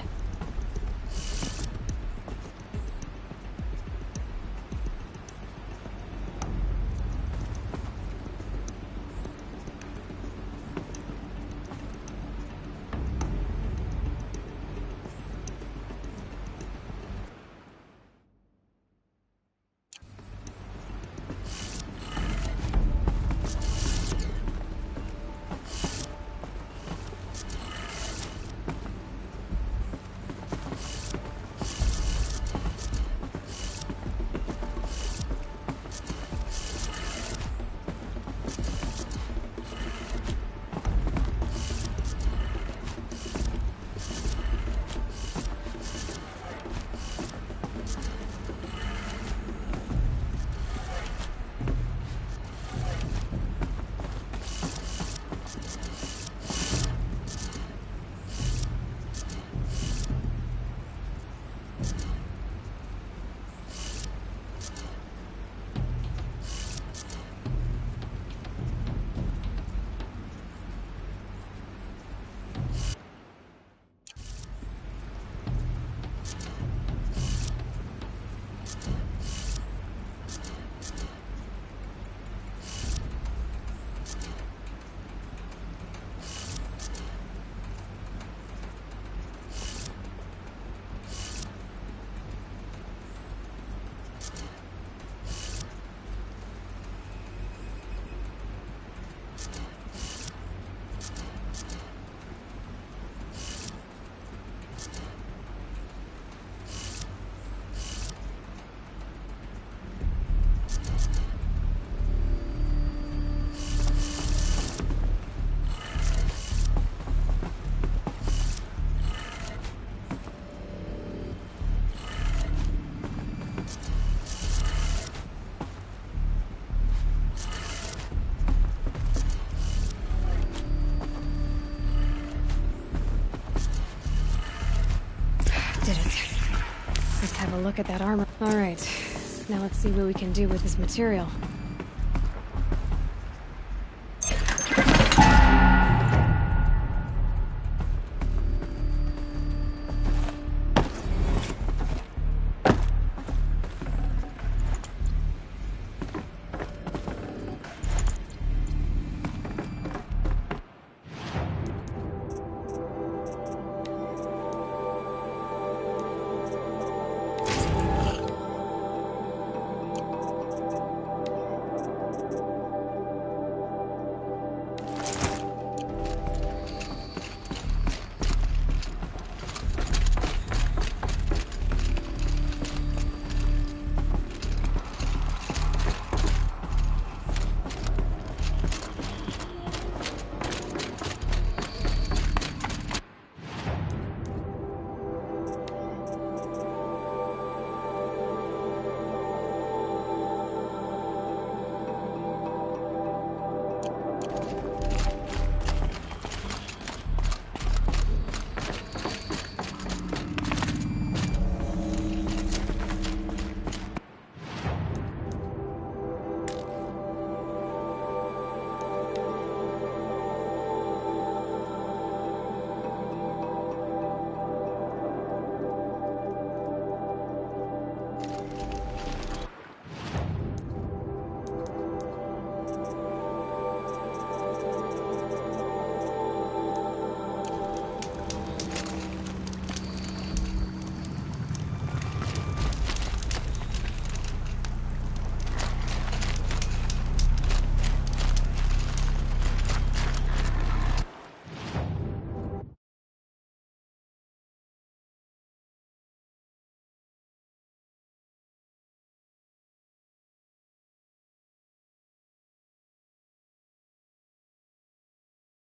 P: A look at that armor. All right, now let's see what we can do with this material.